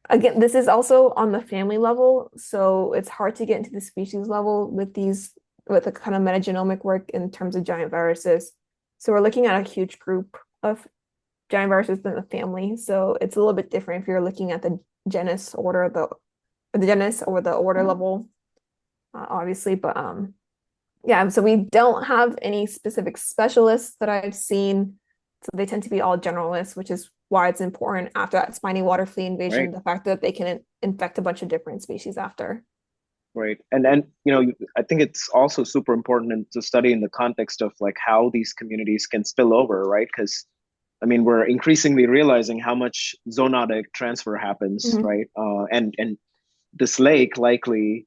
Again, this is also on the family level, so it's hard to get into the species level with the kind of metagenomic work in terms of giant viruses. So we're looking at a huge group of giant viruses in the family. So it's a little bit different if you're looking at the genus order, the genus or the order level, obviously. But yeah, so we don't have any specific specialists that I've seen. So they tend to be all generalists, which is why it's important after that spiny water flea invasion, Right. the fact that they can infect a bunch of different species after. Right. And I think it's also super important to study in the context of like how these communities can spill over, right? Because I mean, we're increasingly realizing how much zoonotic transfer happens, Mhm. right? And this lake likely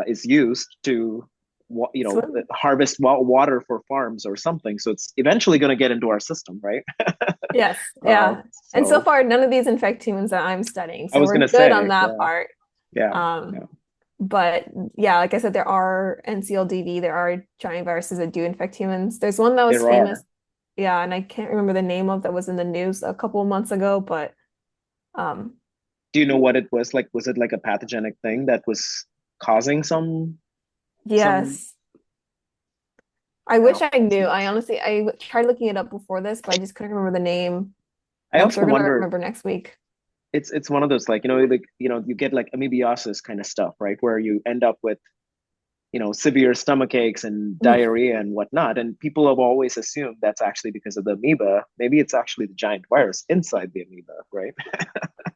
is used to Swim. harvest water for farms or something. So it's eventually going to get into our system, right? Yes, Uh, yeah. And so so far, none of these infect humans that I'm studying, I so was we're going to good on say, that yeah, part. yeah, Um, yeah, but yeah, like I said, there are NCLDV, there are giant viruses that do infect humans. There's one that was there famous, are. yeah, and I can't remember the name of that was in the news a couple of months ago, but um, Do you know what it was like? Was it like a pathogenic thing that was causing some? yes. I wish Wow, I that's knew. I nuts. honestly, I tried looking it up before this, but I just couldn't remember the name. I I'm also sure gonna wonder. remember next week. It's one of those like you get like amoebiasis kind of stuff, right? Where you end up with severe stomach aches and diarrhea and whatnot. And people have always assumed that's actually because of the amoeba. Maybe it's actually the giant virus inside the amoeba, right?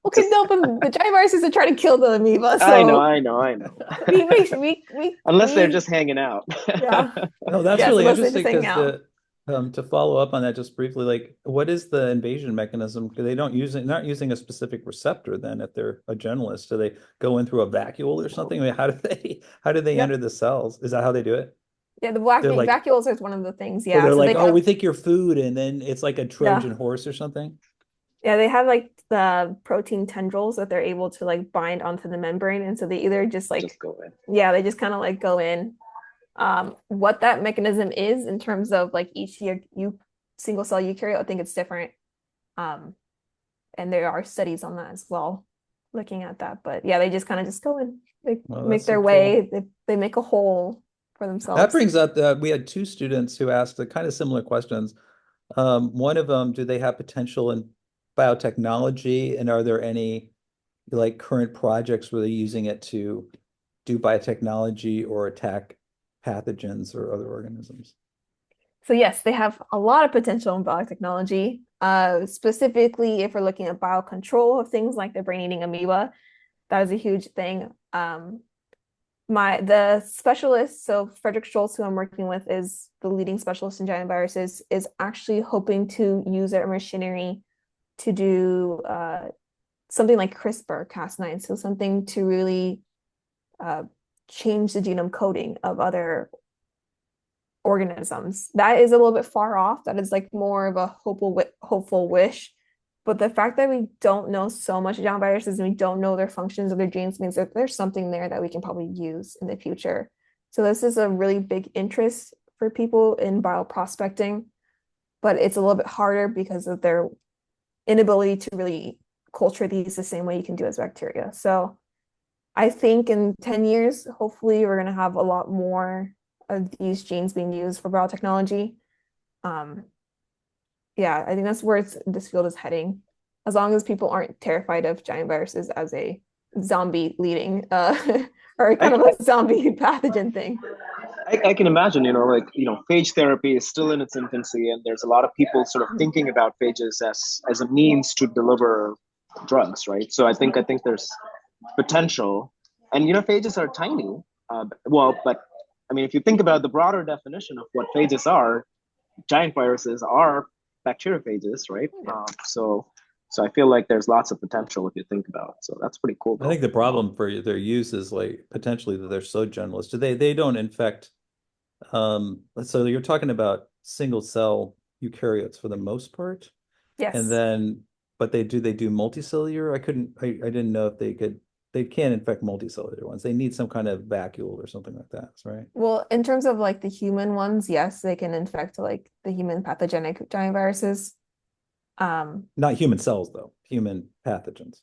Okay, Just no, but the giant viruses are trying to kill the amoeba, I know, so I know, I know. we Unless they're just hanging out. yeah. No, that's Yes, really unless they're interesting just hanging because out. the to follow up on that just briefly, like what is the invasion mechanism? Because they don't use it, not using a specific receptor then if they're a generalist. Do they go in through a vacuole or something? I mean, how do they enter Yep. the cells? Is that how they do it? Yeah, the They're like, vacuoles is one of the things. or Yeah. they're So they like, oh, have we think you're food, and then it's like a yeah. Trojan horse or something. Yeah, they have like the protein tendrils that they're able to like bind onto the membrane. And so they either just Just like, go in. yeah, they just kind of like go in. What that mechanism is in terms of like each single cell eukaryote, I think it's different. Um, and there are studies on that as well, looking at that. But yeah, they just kind of just go in, they Well, make that's so their cool. way, they make a hole for That themselves. brings up we had two students who asked the kind of similar questions. One of them, do they have potential in biotechnology, and are there any like current projects where they're using it to do biotechnology or attack pathogens or other organisms? So yes, they have a lot of potential in biotechnology. Specifically, if we're looking at biocontrol of things like the brain-eating amoeba, that is a huge thing. The specialist, so Frederick Schultz, who I'm working with, is the leading specialist in giant viruses, is actually hoping to use our machinery to do something like CRISPR Cas9, so something to really uh, change the genome coding of other organisms. That is a little bit far off. That is like more of a hopeful wish. But the fact that we don't know so much about viruses and we don't know their functions of their genes means that there's something there that we can probably use in the future. So this is a really big interest for people in bioprospecting, but it's a little bit harder because of their inability to really culture these the same way you can do as bacteria. So I think in 10 years, hopefully, we're going to have a lot more of these genes being used for biotechnology. Um, yeah, I think that's where this field is heading. As long as people aren't terrified of giant viruses as a zombie leading, or kind I, of a zombie pathogen thing. I can imagine, like, phage therapy is still in its infancy, and there's a lot of people sort of Mhm. thinking about phages as a means to deliver drugs, right? So I think there's potential, and phages are tiny. Well, but I mean, if you think about the broader definition of what phages are, giant viruses are bacteriophages, right? Yeah. So I feel like there's lots of potential if you think about it. So that's pretty cool, I think though. the problem for their use is like potentially that they're so generalist. They don't infect so you're talking about single cell eukaryotes for the most part, and Yes. then but they do multicellular. I didn't know if they can't infect multicellular ones. They need some kind of vacuole or something like that, right? Well, in terms of like the human ones, yes, they can infect like the human pathogenic giant viruses. Um, Not human cells though, human pathogens.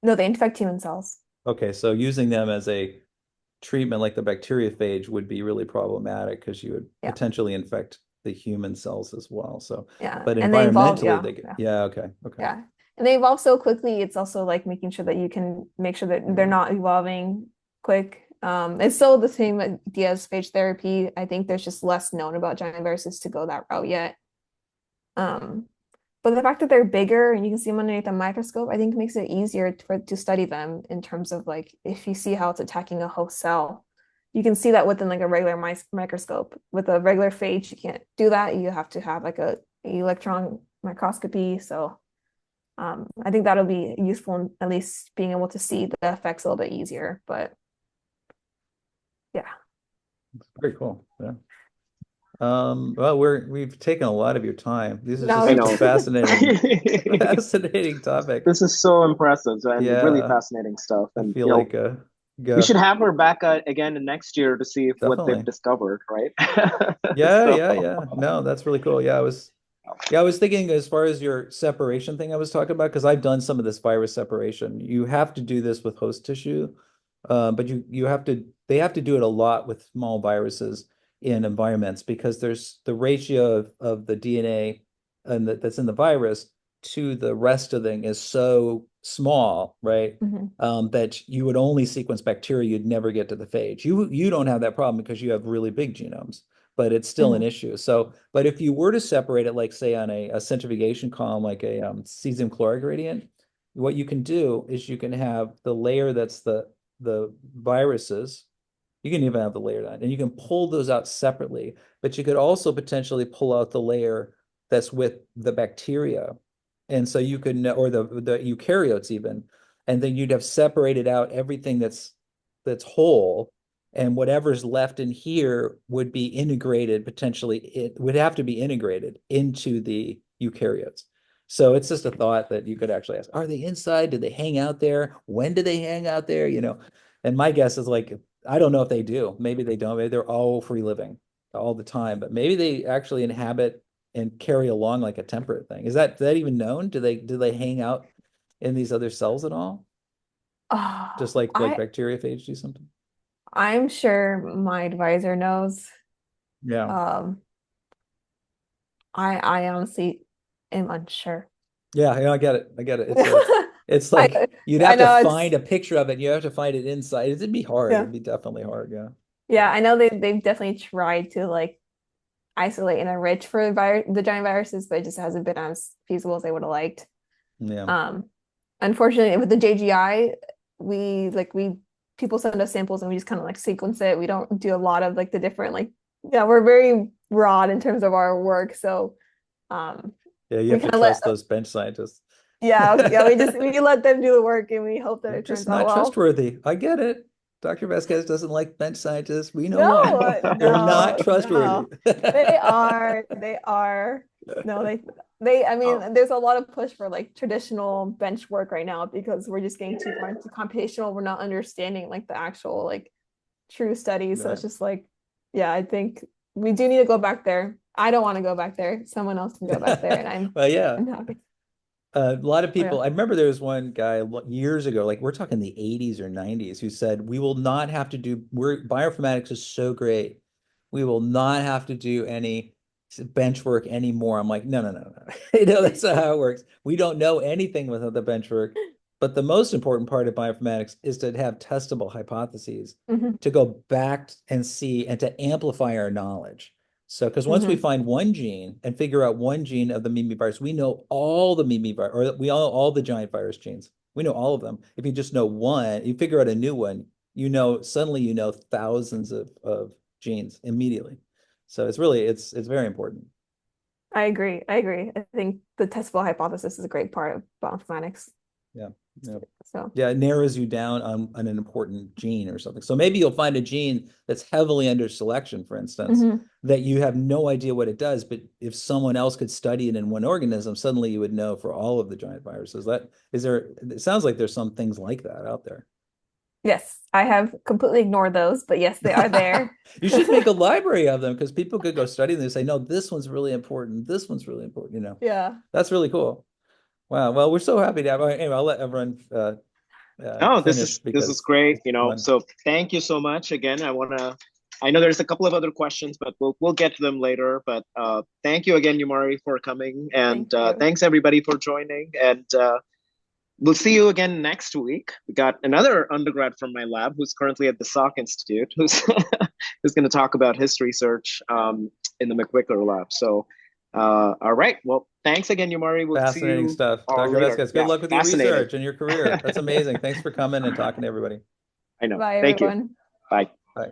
no, they infect human cells. Okay, so using them as a treatment like the bacteriophage would be really problematic because you would Yeah. potentially infect the human cells as well. So, Yeah. but And they evolve, environmentally, yeah. they get, Yeah. yeah, okay, okay. Yeah. And they evolve so quickly, it's also like making sure that you can make sure that they're not evolving quick. It's still the same idea as phage therapy. I think there's just less known about giant viruses to go that route yet. Um, but the fact that they're bigger and you can see them underneath a microscope, I think makes it easier to study them in terms of like if you see how it's attacking a host cell, you can see that within like a regular microscope. With a regular phage, you can't do that. You have to have like a electron microscopy. So I think that'll be useful in at least being able to see the effects a little bit easier. But yeah. Very cool. Yeah. Well, we've taken a lot of your time. This is No, just I such a know. fascinating, fascinating topic. This is so impressive and really Yeah, fascinating stuff. I And feel like we go should have her back again next year to see if what they've definitely. discovered, right? Yeah, So, yeah, yeah. No, that's really cool. Yeah, I was thinking as far as your separation thing I was talking about, because I've done some of this virus separation. You have to do this with host tissue, but you have to they have to do it a lot with small viruses in environments because there's the ratio of the DNA and that's in the virus to the rest of the thing is so small, right? Mhm. That you would only sequence bacteria, you'd never get to the phage. You don't have that problem because you have really big genomes, but it's still an Mhm. issue. So, but if you were to separate it, like say on a centrifugation column, like a cesium chloride gradient, what you can do is you can have the layer that's the viruses. You can even have the layer that, and you can pull those out separately. But you could also potentially pull out the layer that's with the bacteria, and so you could or the eukaryotes even, and then you'd have separated out everything that's whole, and whatever's left in here would be integrated potentially. It would have to be integrated into the eukaryotes. So it's just a thought that you could actually ask, are they inside? Do they hang out there? When do they hang out there? And my guess is like, I don't know if they do. Maybe they don't. Maybe they're all free living all the time, but maybe they actually inhabit and carry along like a temperate thing. Is that even known? Do they hang out in these other cells at all? Oh, Just like bacteriophage do something? I'm sure my advisor knows. Yeah. Um, I honestly am unsure. Yeah, yeah, I get it. I get it. It's like I you'd I have to know it's find a picture of it. And you have to find it inside. It'd be hard. yeah. It'd be definitely hard. Yeah. Yeah, I know they've definitely tried to like isolate and enrich for the giant viruses, but it just hasn't been as feasible as they would have liked. Yeah. Um, Unfortunately, with the JGI, we people send us samples and we just kind of like sequence it. We don't do a lot of like the different like yeah, we're very broad in terms of our work. So um Yeah, you we have to kind of let trust those bench scientists. yeah, we let them do the work and we hope that They're it turns just out not well. trustworthy. I get it. Dr. Vasquez doesn't like bench scientists. We know why. No, They're not no, trustworthy. no. They are. No, I oh, mean, there's a lot of push for like traditional bench work right now because we're just getting too far into computational. We're not understanding like the actual like true studies. So Right. it's just like, yeah, I think we do need to go back there. I don't want to go back there. Someone else can go back there, and Well, yeah. I'm happy. A lot of Oh yeah. people, I remember there was one guy years ago, like we're talking the 80s or 90s, who said, we will not have to do, bioinformatics is so great. We will not have to do any bench work anymore. I'm like, no, no, no, no. That's not how it works. We don't know anything without the bench work. But the most important part of bioinformatics is to have testable hypotheses, Hmm. to go back and see and to amplify our knowledge. So, because once we Hmm. find one gene and figure out one gene of the Mimi virus, we know all the Mimi virus, or we all the giant virus genes. We know all of them. If you just know one, you figure out a new one, suddenly you know thousands of genes immediately. So it's really, it's very important. I agree. I think the testable hypothesis is a great part of bioinformatics. Yeah. Yeah. So Yeah, it narrows you down on an important gene or something. So maybe you'll find a gene that's heavily under selection, for instance, that you have no idea what it does, but if someone else could study it in one organism, suddenly you would know for all of the giant viruses. It sounds like there's some things like that out there. yes, I have completely ignored those, but yes, they are there. You should make a library of them because people could go study them and say, no, this one's really important. This one's really important. You know, Yeah. that's really cool. Wow. Well, we're so happy to have. Anyway, I'll let everyone No, this finish is this is because great. it's fun. So thank you so much again. I know there's a couple of other questions, but we'll get to them later. But thank you again, Yumari, for coming, and Thank you. thanks everybody for joining. And we'll see you again next week. We got another undergrad from my lab who's currently at the Salk Institute, who's who's going to talk about his research in the McWicker lab. So, all right. Well, thanks again, Yumari. We'll see Fascinating you stuff. all Dr. later. Vasquez, good Yeah, luck with your fascinating. research and your career. That's amazing. Thanks for coming and talking to everybody. I know. Bye, Thank you. everyone. Bye. Bye.